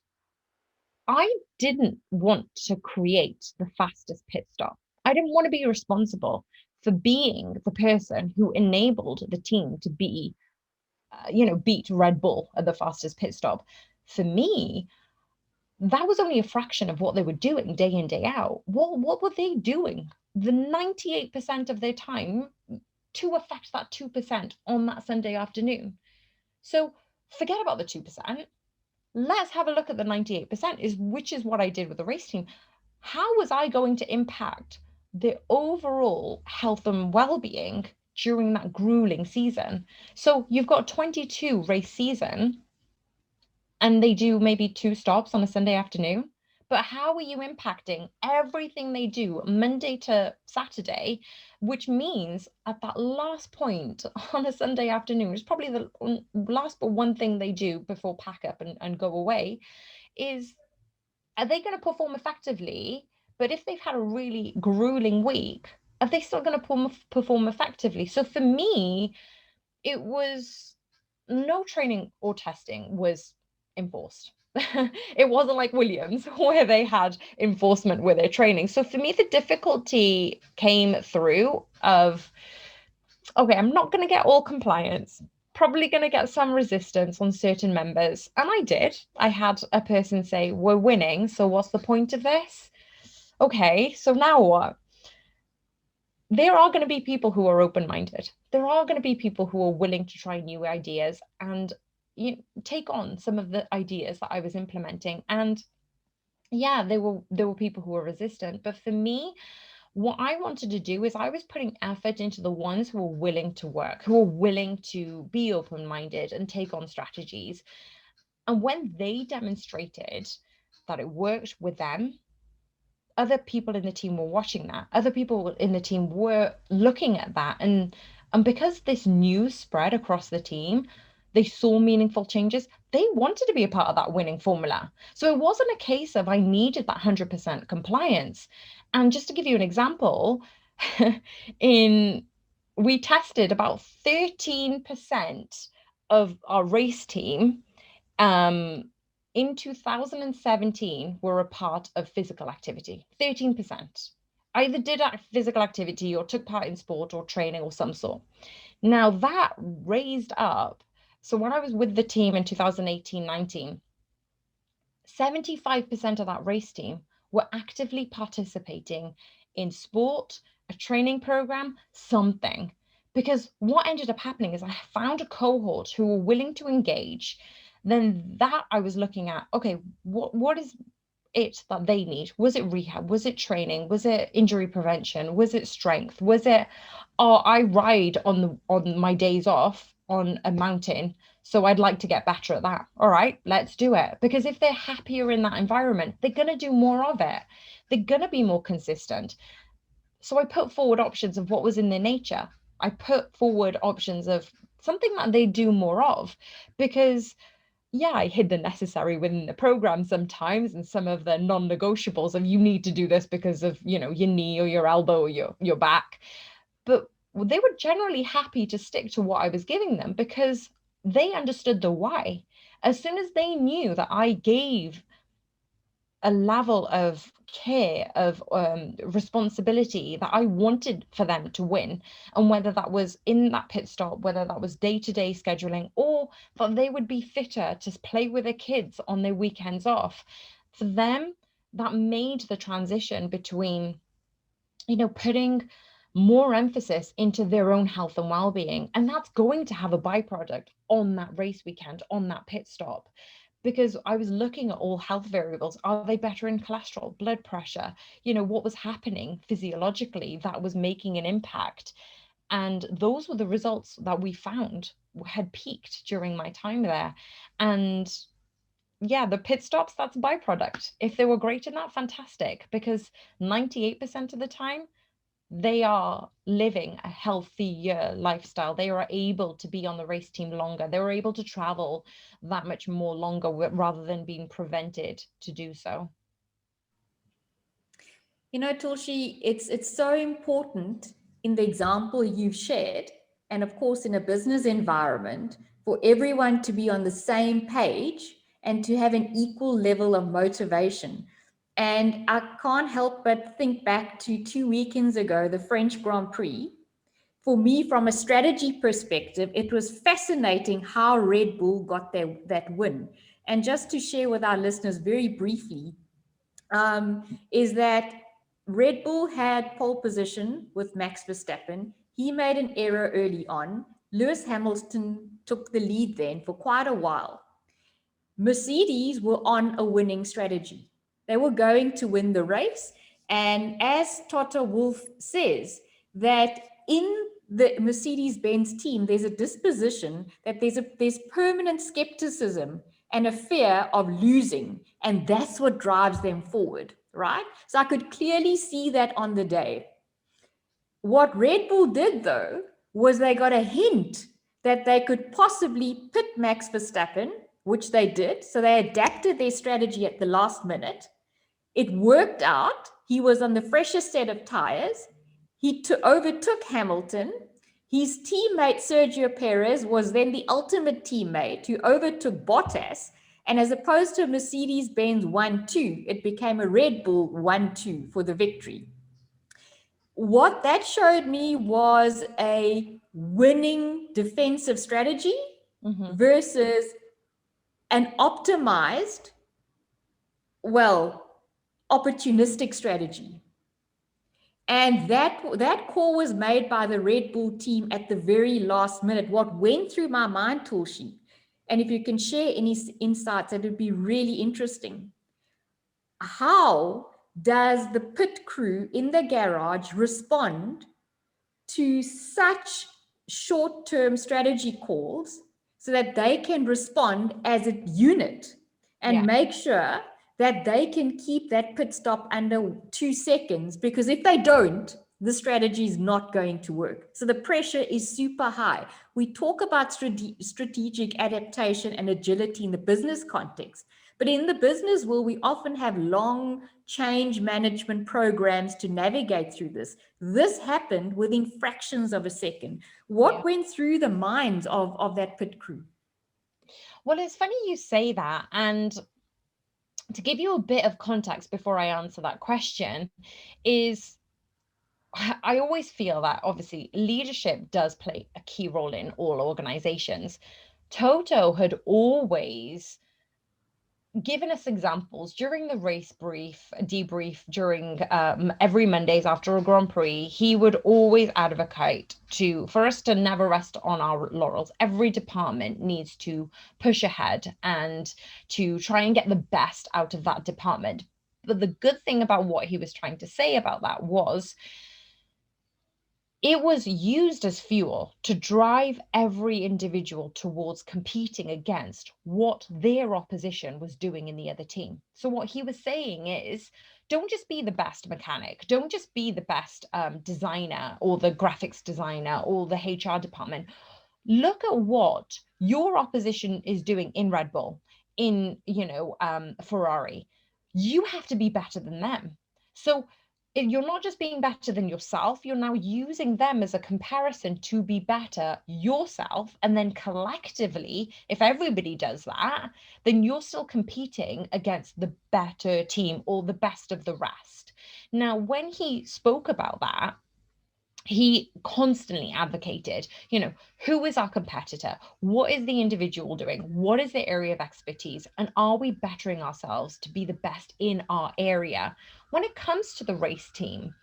I didn't want to create the fastest pit stop. I didn't want to be responsible for being the person who enabled the team to be, beat Red Bull at the fastest pit stop. For me, that was only a fraction of what they were doing day in, day out. What were they doing? The 98% of their time to affect that 2% on that Sunday afternoon. So forget about the 2%. Let's have a look at the 98%, which is what I did with the race team. How was I going to impact the overall health and well-being during that grueling season? So you've got a 22 race season and they do maybe 2 stops on a Sunday afternoon. But how are you impacting everything they do Monday to Saturday, which means at that last point on a Sunday afternoon, it's probably the last but one thing they do before pack up and go away, is are they going to perform effectively? But if they've had a really grueling week, are they still going to perform effectively? So for me, it was no training or testing was enforced. It wasn't like Williams where they had enforcement with their training. So for me, the difficulty came through of, okay, I'm not going to get all compliance, probably going to get some resistance on certain members. And I did. I had a person say, we're winning, so what's the point of this? Okay, so now what? There are going to be people who are open-minded. There are going to be people who are willing to try new ideas and take on some of the ideas that I was implementing. And yeah, there were people who were resistant. But for me, what I wanted to do is I was putting effort into the ones who were willing to work, who were willing to be open-minded and take on strategies. And when they demonstrated that it worked with them, other people in the team were watching that. Other people in the team were looking at that. And because this news spread across the team, they saw meaningful changes. They wanted to be a part of that winning formula. So it wasn't a case of I needed that 100% compliance. And just to give you an example, we tested about 13% of our race team in 2017 were a part of physical activity. 13% either did physical activity or took part in sport or training or some sort. Now that raised up. So when I was with the team in 2018-19, 75% of that race team were actively participating in sport, a training program, something. Because what ended up happening is I found a cohort who were willing to engage. Then that I was looking at, okay, what is it that they need? Was it rehab? Was it training? Was it injury prevention? Was it strength? Was it, I ride on my days off on a mountain, so I'd like to get better at that. All right, let's do it. Because if they're happier in that environment, they're going to do more of it. They're going to be more consistent. So I put forward options of what was in their nature. I put forward options of something that they do more of, because yeah, I hid the necessary within the program sometimes, and some of the non-negotiables of you need to do this because of, your knee or your elbow or your back. But they were generally happy to stick to what I was giving them because they understood the why. As soon as they knew that I gave a level of care, of responsibility that I wanted for them to win. And whether that was in that pit stop, whether that was day-to-day scheduling, or that they would be fitter to play with their kids on their weekends off. For them, that made the transition between, putting more emphasis into their own health and well-being. And that's going to have a byproduct on that race weekend, on that pit stop, because I was looking at all health variables. Are they better in cholesterol, blood pressure? What was happening physiologically that was making an impact? And those were the results that we found had peaked during my time there. And yeah, the pit stops, that's a byproduct. If they were great in that, fantastic, because 98% of the time, they are living a healthier lifestyle. They are able to be on the race team longer. They were able to travel that much more longer rather than being prevented to do so. Tulshi, it's so important in the example you've shared, and of course in a business environment, for everyone to be on the same page and to have an equal level of motivation. And I can't help but think back to 2 weekends ago, the French Grand Prix. For me, from a strategy perspective, it was fascinating how Red Bull got that win. And just to share with our listeners very briefly, is that Red Bull had pole position with Max Verstappen. He made an error early on. Lewis Hamilton took the lead then for quite a while. Mercedes were on a winning strategy. They were going to win the race. And as Toto Wolff says, that in the Mercedes-Benz team, there's a disposition that there's permanent skepticism and a fear of losing. And that's what drives them forward, right? So I could clearly see that on the day. What Red Bull did, though, was they got a hint that they could possibly pit Max Verstappen, which they did. So they adapted their strategy at the last minute. It worked out. He was on the freshest set of tires. He overtook Hamilton. His teammate, Sergio Perez, was then the ultimate teammate who overtook Bottas. And as opposed to a Mercedes-Benz 1-2, it became a Red Bull 1-2 for the victory. What that showed me was a winning defensive strategy versus an optimized, opportunistic strategy. And that call was made by the Red Bull team at the very last minute. What went through my mind, Tulshi, and if you can share any insights, that would be really interesting. How does the pit crew in the garage respond to such short-term strategy calls so that they can respond as a unit and make sure that they can keep that pit stop under 2 seconds? Because if they don't, the strategy is not going to work. So the pressure is super high. We talk about strategic adaptation and agility in the business context. But in the business world, we often have long change management programs to navigate through this. This happened within fractions of a second. What went through the minds of that pit crew? Well, it's funny you say that. And to give you a bit of context before I answer that question, is I always feel that obviously leadership does play a key role in all organizations. Toto had always given us examples during the race debrief during every Mondays after a Grand Prix. He would always advocate for us to never rest on our laurels. Every department needs to push ahead and to try and get the best out of that department. But the good thing about what he was trying to say about that was it was used as fuel to drive every individual towards competing against what their opposition was doing in the other team. So what he was saying is, don't just be the best mechanic, don't just be the best designer or the graphics designer or the HR department. Look at what your opposition is doing in Red Bull, in Ferrari. You have to be better than them. So you're not just being better than yourself, you're now using them as a comparison to be better yourself. And then collectively, if everybody does that, then you're still competing against the better team or the best of the rest. Now, when he spoke about that, he constantly advocated, who is our competitor? What is the individual doing? What is their area of expertise? And are we bettering ourselves to be the best in our area? When it comes to the race team,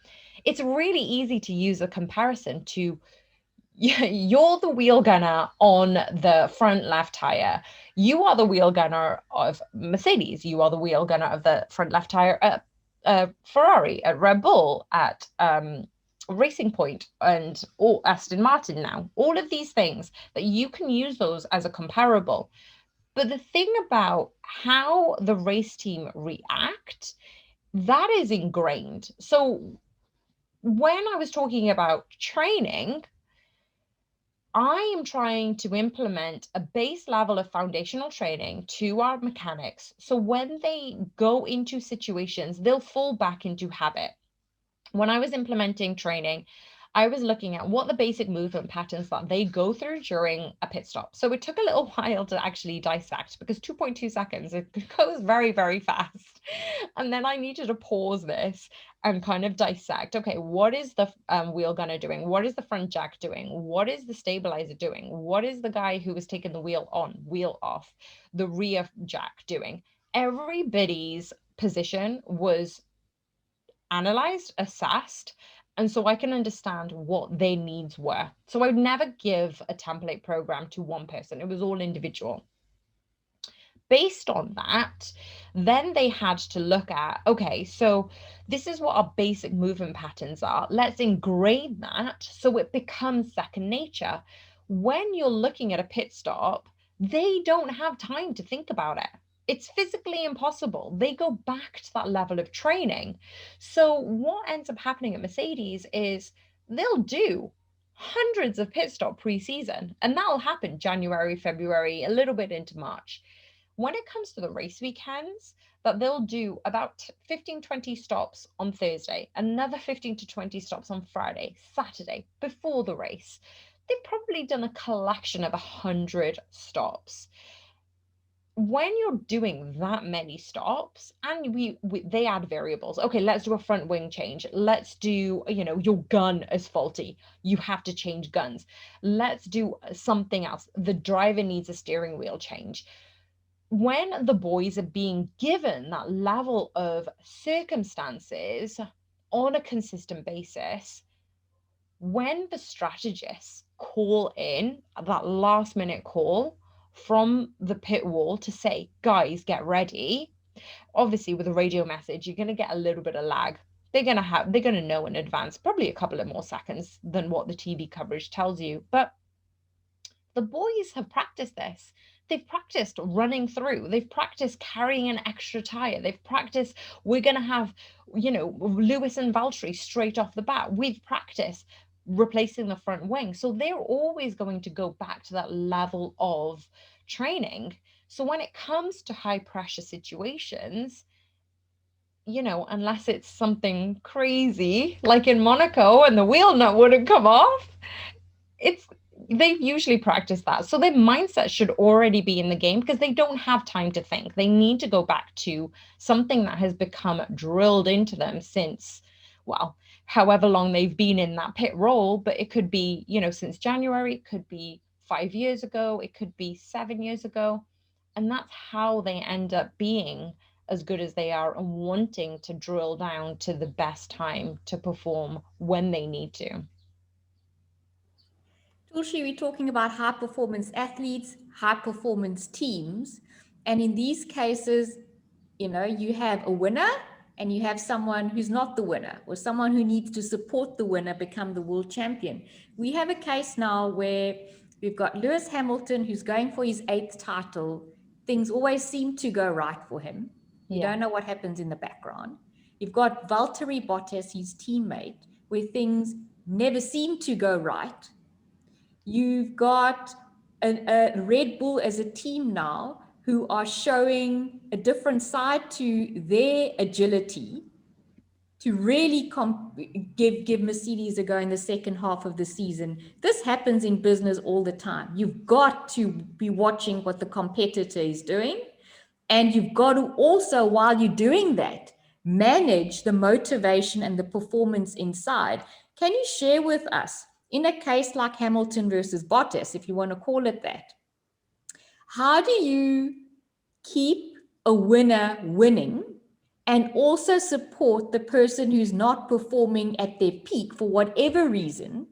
it's really easy to use a comparison to, you're the wheel gunner on the front left tire. You are the wheel gunner of Mercedes. You are the wheel gunner of the front left tire at Ferrari, at Red Bull, at Racing Point, and Aston Martin now. All of these things that you can use those as a comparable. But the thing about how the race team react, that is ingrained. So when I was talking about training, I am trying to implement a base level of foundational training to our mechanics. So when they go into situations, they'll fall back into habit. When I was implementing training, I was looking at what the basic movement patterns that they go through during a pit stop. So it took a little while to actually dissect, because 2.2 seconds, it goes very, very fast. And then I needed to pause this and kind of dissect, okay, what is the wheel gunner doing? What is the front jack doing? What is the stabilizer doing? What is the guy who was taking the wheel on, wheel off, the rear jack doing? Everybody's position was analyzed, assessed, and so I can understand what their needs were. So I would never give a template program to one person. It was all individual. Based on that, then they had to look at, okay, so this is what our basic movement patterns are. Let's ingrain that so it becomes second nature. When you're looking at a pit stop, they don't have time to think about it. It's physically impossible. They go back to that level of training. So what ends up happening at Mercedes is they'll do hundreds of pit stop pre-season, and that'll happen January, February, a little bit into March. When it comes to the race weekends, that they'll do about 15, 20 stops on Thursday, another 15 to 20 stops on Friday, Saturday, before the race. They've probably done a collection of 100 stops. When you're doing that many stops, and they add variables. Okay, let's do a front wing change. Let's do, your gun is faulty. You have to change guns. Let's do something else. The driver needs a steering wheel change. When the boys are being given that level of circumstances on a consistent basis, when the strategists call in that last minute call from the pit wall to say, guys, get ready, obviously with a radio message, you're going to get a little bit of lag. They're going to know in advance, probably a couple of more seconds than what the TV coverage tells you. But the boys have practiced this. They've practiced running through. They've practiced carrying an extra tire. They've practiced, we're going to have, Lewis and Valtteri straight off the bat. We've practiced replacing the front wing. So they're always going to go back to that level of training. So when it comes to high pressure situations, unless it's something crazy like in Monaco and the wheel nut wouldn't come off, they've usually practiced that. So their mindset should already be in the game, because they don't have time to think. They need to go back to something that has become drilled into them since, well, however long they've been in that pit role. But it could be, since January, it could be 5 years ago, it could be 7 years ago. And that's how they end up being as good as they are and wanting to drill down to the best time to perform when they need to. Tulshi, we're talking about high performance athletes, high performance teams. And in these cases, you have a winner and you have someone who's not the winner, or someone who needs to support the winner become the world champion. We have a case now where we've got Lewis Hamilton, who's going for his 8th title. Things always seem to go right for him. You don't know what happens in the background. You've got Valtteri Bottas, his teammate, where things never seem to go right. You've got a Red Bull as a team now who are showing a different side to their agility to really give Mercedes a go in the second half of the season. This happens in business all the time. You've got to be watching what the competitor is doing. And you've got to also, while you're doing that, manage the motivation and the performance inside. Can you share with us, in a case like Hamilton versus Bottas, if you want to call it that, how do you keep a winner winning and also support the person who's not performing at their peak for whatever reason?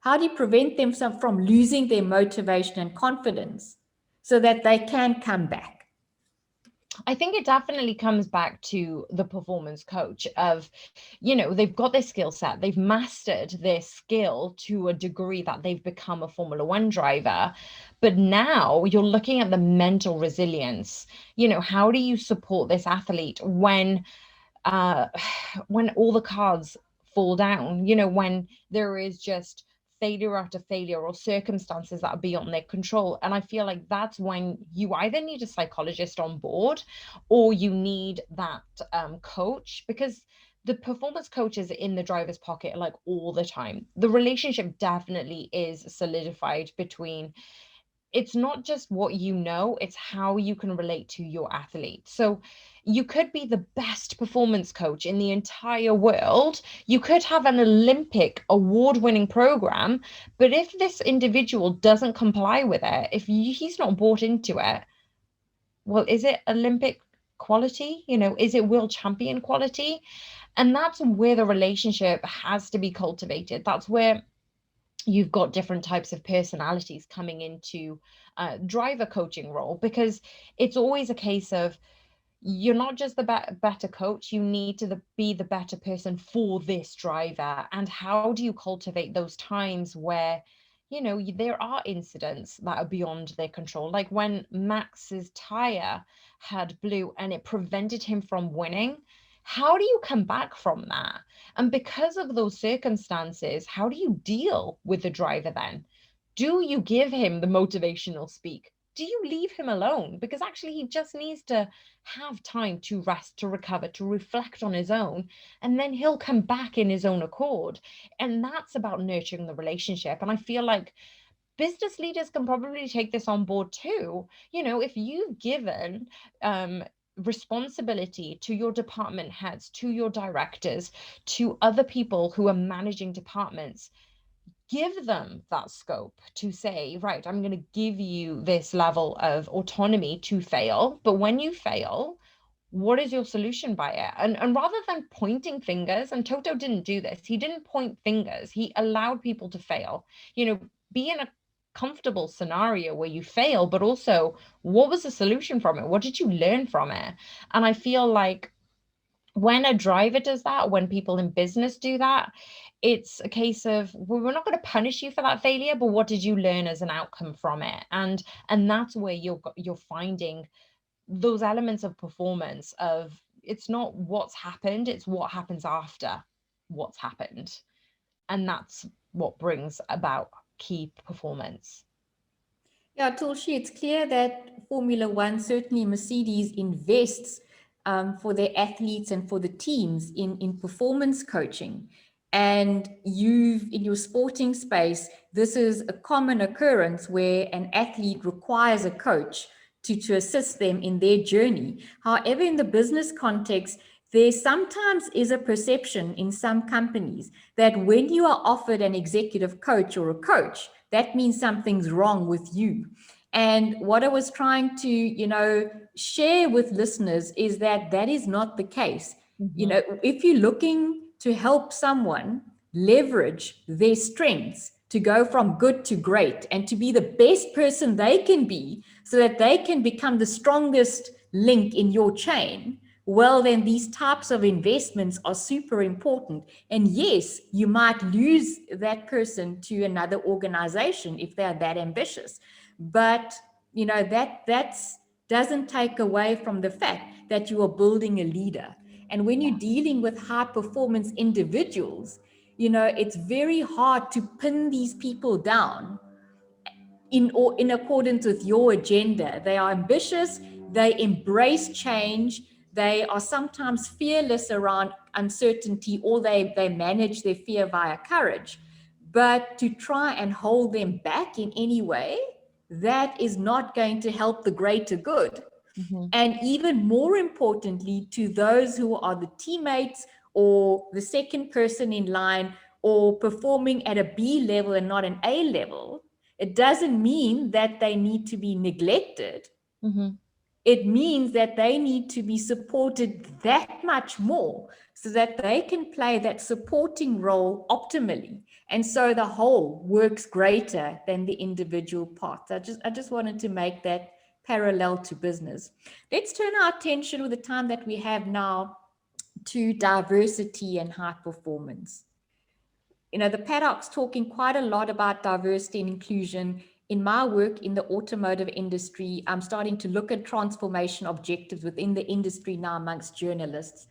How do you prevent them from losing their motivation and confidence so that they can come back? I think it definitely comes back to the performance coach of, they've got their skill set, they've mastered their skill to a degree that they've become a Formula One driver. But now you're looking at the mental resilience. How do you support this athlete when all the cards fall down, when there is just failure after failure or circumstances that are beyond their control? And I feel like that's when you either need a psychologist on board or you need that coach, because the performance coach is in the driver's pocket like all the time. The relationship definitely is solidified between, it's not just what it's how you can relate to your athlete. So you could be the best performance coach in the entire world. You could have an Olympic award-winning program, but if this individual doesn't comply with it, if he's not bought into it, well, is it Olympic quality? Is it world champion quality? And that's where the relationship has to be cultivated. That's where you've got different types of personalities coming into driver coaching role, because it's always a case of, you're not just the better coach, you need to be the better person for this driver. And how do you cultivate those times where, there are incidents that are beyond their control, like when Max's tire had blew and it prevented him from winning. How do you come back from that? And because of those circumstances, how do you deal with the driver then? Do you give him the motivational speak? Do you leave him alone? Because actually he just needs to have time to rest, to recover, to reflect on his own, and then he'll come back in his own accord. And that's about nurturing the relationship. And I feel like business leaders can probably take this on board too. If you've given responsibility to your department heads, to your directors, to other people who are managing departments, give them that scope to say, right, I'm going to give you this level of autonomy to fail. But when you fail, what is your solution by it? And rather than pointing fingers, and Toto didn't do this, he didn't point fingers, he allowed people to fail. Be in a comfortable scenario where you fail, but also, what was the solution from it? What did you learn from it? And I feel like when a driver does that, when people in business do that, it's a case of, well, we're not going to punish you for that failure, but what did you learn as an outcome from it? And that's where you're finding those elements of performance of, it's not what's happened, it's what happens after what's happened. And that's what brings about key performance. Yeah, Tulshi, it's clear that Formula One, certainly Mercedes, invests for their athletes and for the teams in performance coaching. And in your sporting space, this is a common occurrence where an athlete requires a coach to assist them in their journey. However, in the business context, there sometimes is a perception in some companies that when you are offered an executive coach or a coach, that means something's wrong with you. And what I was trying to, share with listeners is that is not the case. Mm-hmm. If you're looking to help someone leverage their strengths to go from good to great and to be the best person they can be so that they can become the strongest link in your chain, well, then these types of investments are super important. And yes, you might lose that person to another organization if they're that ambitious. But, that doesn't take away from the fact that you are building a leader. And when you're dealing with high performance individuals, it's very hard to pin these people down in accordance with your agenda. They are ambitious, they embrace change, they are sometimes fearless around uncertainty, or they manage their fear via courage. But to try and hold them back in any way, that is not going to help the greater good. Mm-hmm. And even more importantly, to those who are the teammates or the second person in line or performing at a B level and not an A level, it doesn't mean that they need to be neglected. Mm-hmm. It means that they need to be supported that much more so that they can play that supporting role optimally. And so the whole works greater than the individual parts. I just wanted to make that parallel to business. Let's turn our attention with the time that we have now to diversity and high performance. You know, the paddock's talking quite a lot about diversity and inclusion. In my work in the automotive industry, I'm starting to look at transformation objectives within the industry now amongst journalists.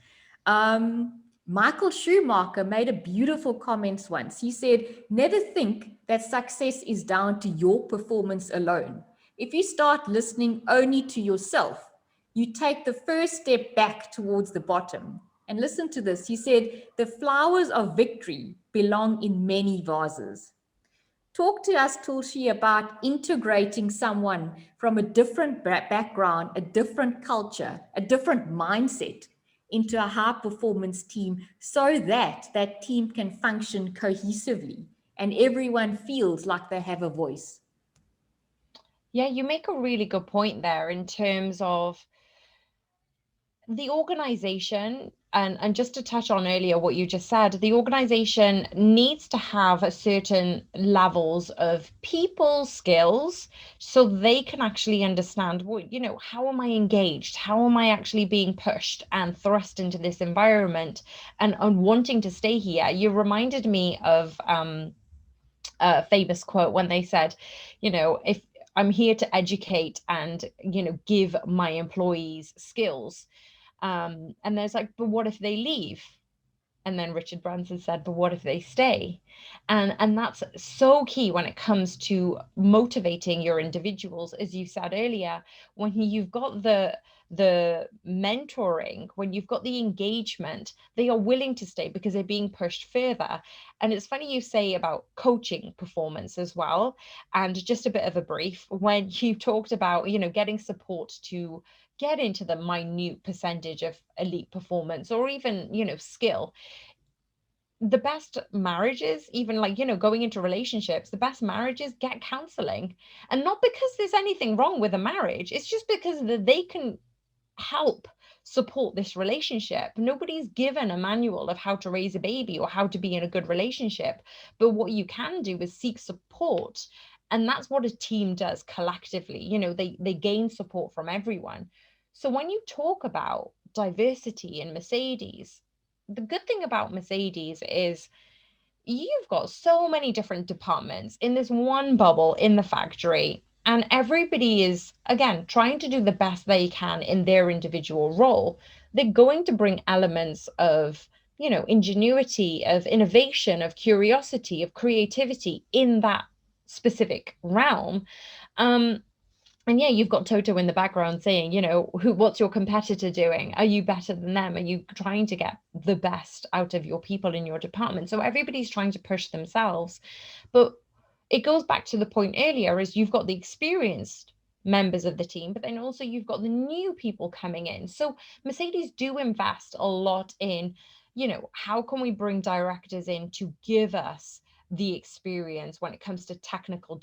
Michael Schumacher made a beautiful comment once. He said, never think that success is down to your performance alone. If you start listening only to yourself, you take the first step back towards the bottom. And listen to this. He said, the flowers of victory belong in many vases. Talk to us, Tulshi, about integrating someone from a different background, a different culture, a different mindset into a high performance team so that that team can function cohesively and everyone feels like they have a voice. Yeah, you make a really good point there in terms of the organization. And just to touch on earlier what you just said, the organization needs to have a certain levels of people skills so they can actually understand, well, you know, how am I engaged? How am I actually being pushed and thrust into this environment and wanting to stay here? You reminded me of a famous quote when they said, you know, if I'm here to educate and, you know, give my employees skills. And there's like, but what if they leave? And then Richard Branson said, but what if they stay? And that's so key when it comes to motivating your individuals. As you said earlier, when you've got the mentoring, when you've got the engagement, they are willing to stay because they're being pushed further. And it's funny you say about coaching performance as well. And just a bit of a brief, when you talked about, you know, getting support to get into the minute percentage of elite performance or even, you know, skill. The best marriages, even like, you know, going into relationships, the best marriages get counseling. And not because there's anything wrong with a marriage, it's just because they can help support this relationship. Nobody's given a manual of how to raise a baby or how to be in a good relationship, but what you can do is seek support. And that's what a team does collectively. You know, they gain support from everyone. So when you talk about diversity in Mercedes, the good thing about Mercedes is you've got so many different departments in this one bubble in the factory, and everybody is, again, trying to do the best they can in their individual role. They're going to bring elements of, you know, ingenuity, of innovation, of curiosity, of creativity in that specific realm. And yeah, you've got Toto in the background saying, you know, what's your competitor doing? Are you better than them? Are you trying to get the best out of your people in your department? So everybody's trying to push themselves. But it goes back to the point earlier, is you've got the experienced members of the team, but then also you've got the new people coming in. So Mercedes do invest a lot in, you know, how can we bring directors in to give us the experience when it comes to technical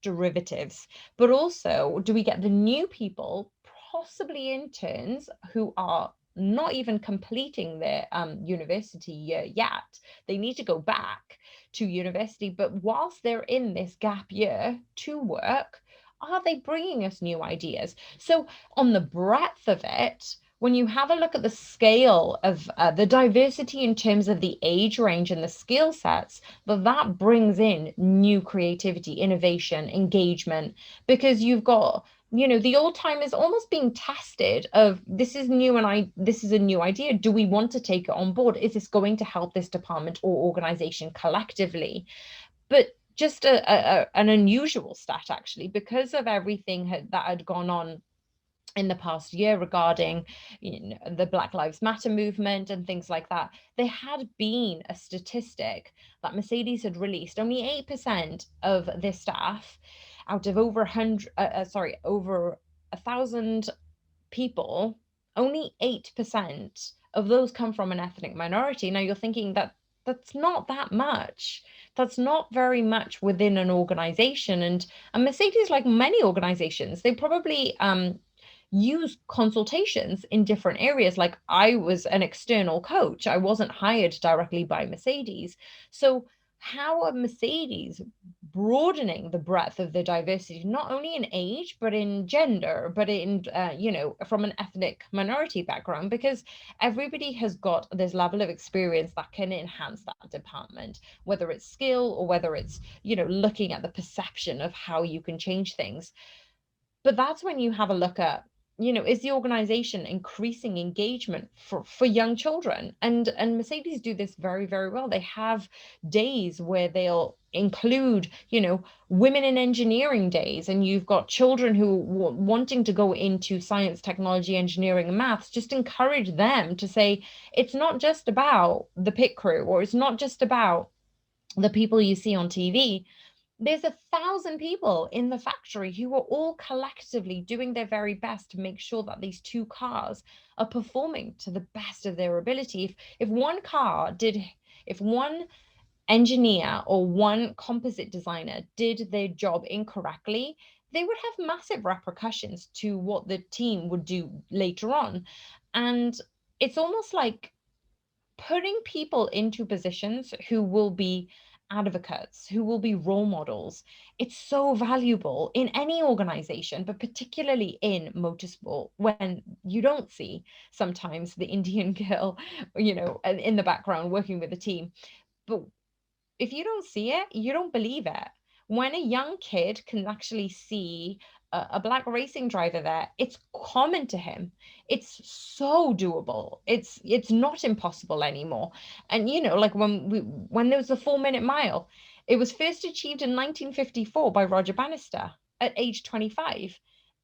derivatives, but also do we get the new people, possibly interns, who are not even completing their university year yet. They need to go back to university, but whilst they're in this gap year to work, are they bringing us new ideas? So on the breadth of it, when you have a look at the scale of the diversity in terms of the age range and the skill sets, that brings in new creativity, innovation, engagement, because you've got, you know, the old time is almost being tested of, this is new and this is a new idea. Do we want to take it on board? Is this going to help this department or organization collectively? But just an unusual stat, actually, because of everything that had gone on in the past year regarding the Black Lives Matter movement and things like that, there had been a statistic that Mercedes had released. Only 8% of their staff out of over 1,000 people, only 8% of those come from an ethnic minority. Now you're thinking that that's not that much. That's not very much within an organization. And Mercedes, like many organizations, they probably use consultations in different areas. Like I was an external coach, I wasn't hired directly by Mercedes. So how are Mercedes broadening the breadth of the diversity, not only in age, but in gender, but in, from an ethnic minority background? Because everybody has got this level of experience that can enhance that department, whether it's skill or whether it's, looking at the perception of how you can change things. But that's when you have a look at, is the organization increasing engagement for young children? And Mercedes do this very, very well. They have days where they'll include, women in engineering days, and you've got children who wanting to go into science, technology, engineering, and maths. Just encourage them to say, it's not just about the pit crew, or it's not just about the people you see on TV. There's 1,000 people in the factory who are all collectively doing their very best to make sure that these two cars are performing to the best of their ability. If one engineer or one composite designer did their job incorrectly, they would have massive repercussions to what the team would do later on. And it's almost like putting people into positions who will be advocates, who will be role models. It's so valuable in any organization, but particularly in motorsport, when you don't see sometimes the Indian girl, in the background working with the team. But if you don't see it, you don't believe it. When a young kid can actually see a black racing driver there, it's common to him. It's so doable. It's not impossible anymore. And like when there was the 4-minute mile, it was first achieved in 1954 by Roger Bannister at age 25,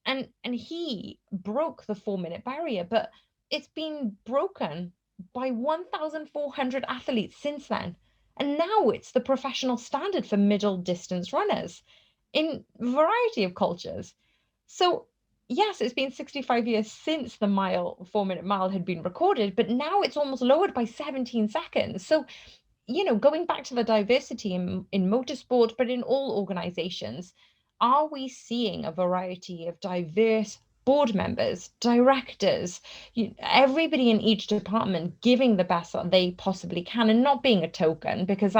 and he broke the 4-minute barrier. But it's been broken by 1,400 athletes since then. And now it's the professional standard for middle distance runners in a variety of cultures. So, yes, it's been 65 years since the 4-minute mile had been recorded, but now it's almost lowered by 17 seconds. So, going back to the diversity in motorsport, but in all organizations, are we seeing a variety of diverse board members, directors, everybody in each department giving the best that they possibly can, and not being a token, because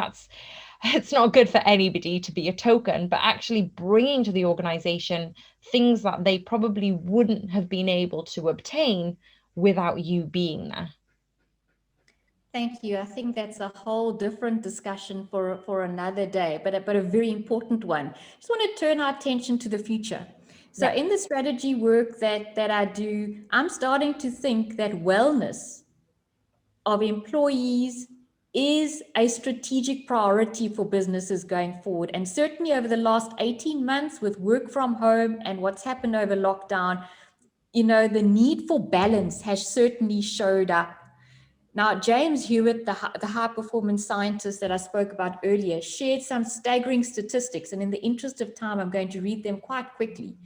it's not good for anybody to be a token, but actually bringing to the organization things that they probably wouldn't have been able to obtain without you being there. Thank you. I think that's a whole different discussion for another day, but a very important one. Just want to turn our attention to the future. So in the strategy work that I do, I'm starting to think that wellness of employees is a strategic priority for businesses going forward. And certainly over the last 18 months with work from home and what's happened over lockdown, the need for balance has certainly showed up. Now, James Hewitt, the high performance scientist that I spoke about earlier, shared some staggering statistics. And in the interest of time, I'm going to read them quite quickly.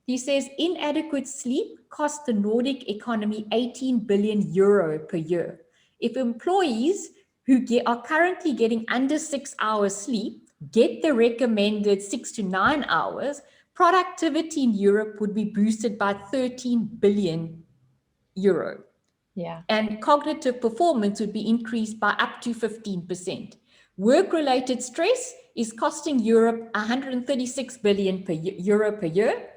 He says inadequate sleep costs the Nordic economy 18 billion euro per year. If employees who are currently getting under 6 hours sleep get the recommended 6 to 9 hours, productivity in Europe would be boosted by 13 billion euro. Yeah. And cognitive performance would be increased by up to 15%. Work-related stress is costing Europe 136 billion euro per year.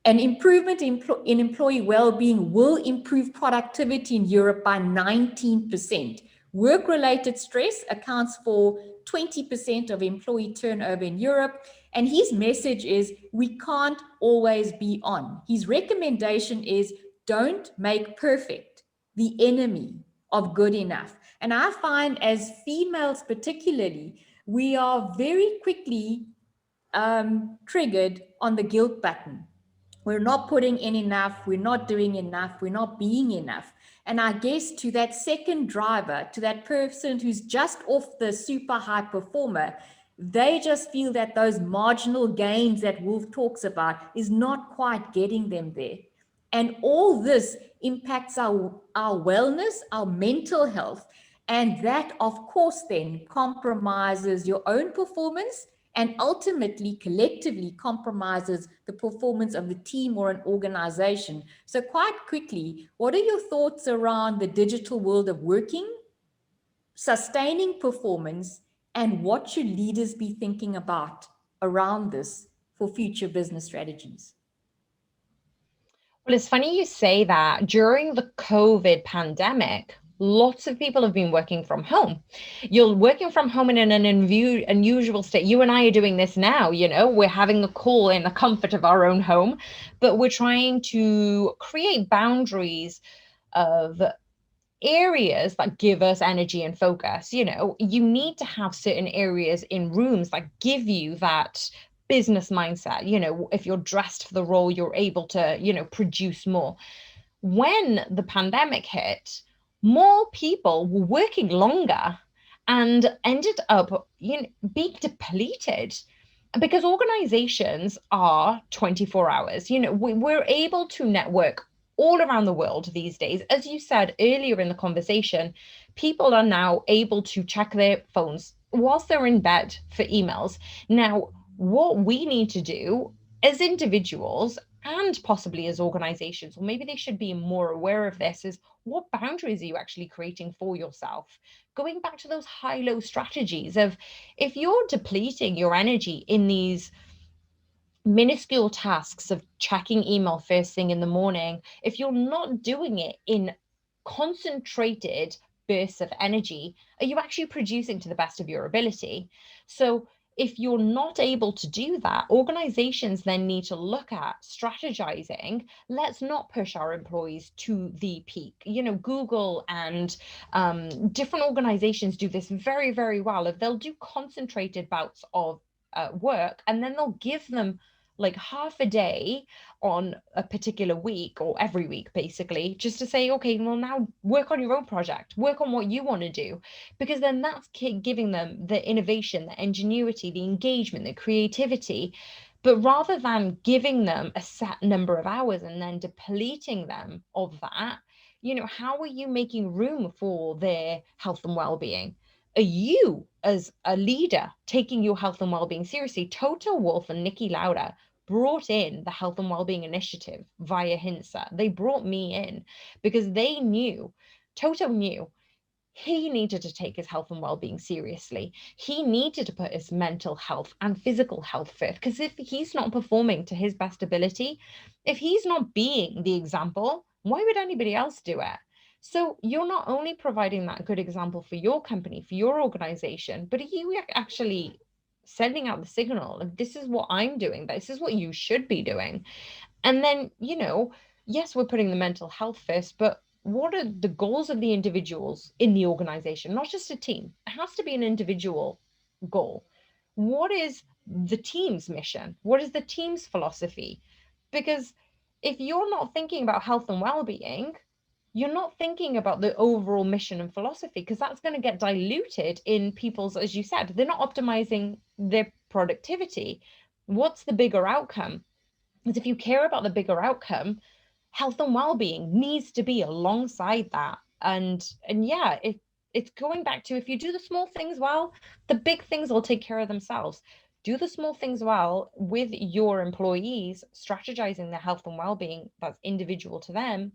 An improvement in employee well-being will improve productivity in Europe by 19%. Work-related stress accounts for 20% of employee turnover in Europe. And his message is, we can't always be on. His recommendation is, don't make perfect the enemy of good enough. And I find as females particularly, we are very quickly triggered on the guilt button. we're not putting in enough, we're not doing enough, we're not being enough. And I guess to that second driver, to that person who's just off the super high performer, they just feel that those marginal gains that Wolf talks about is not quite getting them there. And all this impacts our wellness, our mental health. And that, of course, then compromises your own performance and ultimately collectively compromises the performance of the team or an organization. So quite quickly, what are your thoughts around the digital world of working, sustaining performance, and what should leaders be thinking about around this for future business strategies? Well, it's funny you say that. During the COVID pandemic, lots of people have been working from home. You're working from home in an unusual state. You and I are doing this now, we're having a call in the comfort of our own home, but we're trying to create boundaries of areas that give us energy and focus. You need to have certain areas in rooms that give you that business mindset. If you're dressed for the role, you're able to produce more. When the pandemic hit, more people were working longer and ended up being depleted, because organizations are 24 hours. We're able to network all around the world these days. As you said earlier in the conversation, people are now able to check their phones whilst they're in bed for emails. Now, what we need to do as individuals and possibly as organizations, or maybe they should be more aware of this, is what boundaries are you actually creating for yourself? Going back to those high-low strategies of, if you're depleting your energy in these minuscule tasks of checking email first thing in the morning, if you're not doing it in concentrated bursts of energy, are you actually producing to the best of your ability? So if you're not able to do that, organizations then need to look at strategizing. Let's not push our employees to the peak. Google and different organizations do this very, very well. If they'll do concentrated bouts of work, and then they'll give them like half a day on a particular week or every week, basically, just to say, okay, well, now work on your own project, work on what you want to do, because then that's giving them the innovation, the ingenuity, the engagement, the creativity. But rather than giving them a set number of hours and then depleting them of that, how are you making room for their health and well-being? Are you, as a leader, taking your health and well-being seriously? Toto Wolff and Nikki Lauda brought in the health and well-being initiative via HINSA. They brought me in because they knew, Toto knew, he needed to take his health and well-being seriously. He needed to put his mental health and physical health first, because if he's not performing to his best ability, if he's not being the example, why would anybody else do it? So you're not only providing that good example for your company, for your organization, but are you actually sending out the signal of, this is what I'm doing, this is what you should be doing? And then, yes, we're putting the mental health first, but what are the goals of the individuals in the organization? Not just a team. It has to be an individual goal. What is the team's mission? What is the team's philosophy? Because if you're not thinking about health and well-being, you're not thinking about the overall mission and philosophy, because that's going to get diluted in people's, as you said, they're not optimizing their productivity. What's the bigger outcome? Because if you care about the bigger outcome, health and well-being needs to be alongside that. And yeah, it's going back to, if you do the small things well, the big things will take care of themselves. Do the small things well with your employees, strategizing their health and well-being that's individual to them.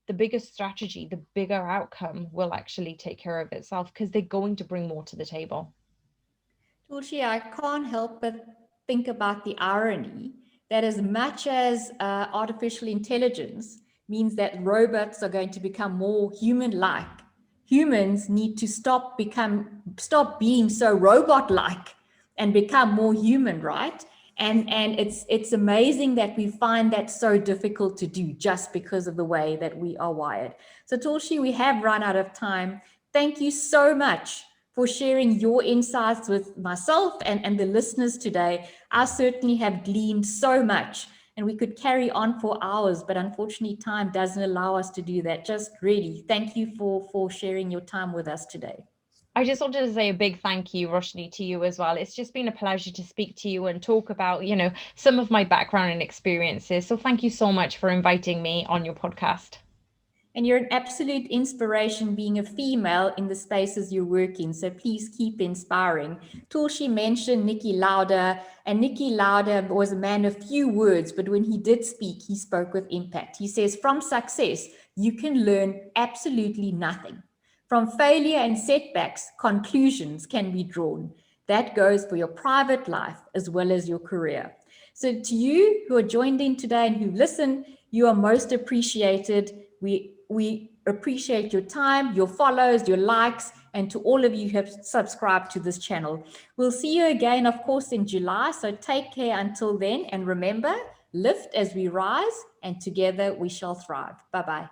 The biggest strategy, the bigger outcome will actually take care of itself, because they're going to bring more to the table. Tulshi, I can't help but think about the irony that as much as artificial intelligence means that robots are going to become more human-like, humans need to stop being so robot-like and become more human, right? And it's amazing that we find that so difficult to do just because of the way that we are wired. So Tulshi, we have run out of time. Thank you so much for sharing your insights with myself and the listeners today. I certainly have gleaned so much. and we could carry on for hours, but unfortunately time doesn't allow us to do that. Just really thank you for sharing your time with us today. I just wanted to say a big thank you, Roshni, to you as well. It's just been a pleasure to speak to you and talk about, some of my background and experiences. So thank you so much for inviting me on your podcast. And you're an absolute inspiration being a female in the spaces you work in. So please keep inspiring. Tulshi mentioned Niki Lauda, and Niki Lauda was a man of few words, but when he did speak, he spoke with impact. He says, from success, you can learn absolutely nothing. From failure and setbacks, conclusions can be drawn. That goes for your private life as well as your career. So to you who are joined in today and who listen, you are most appreciated. We appreciate your time, your follows, your likes, and to all of you who have subscribed to this channel. We'll see you again, of course, in July. So take care until then. And remember, lift as we rise, and together we shall thrive. Bye-bye.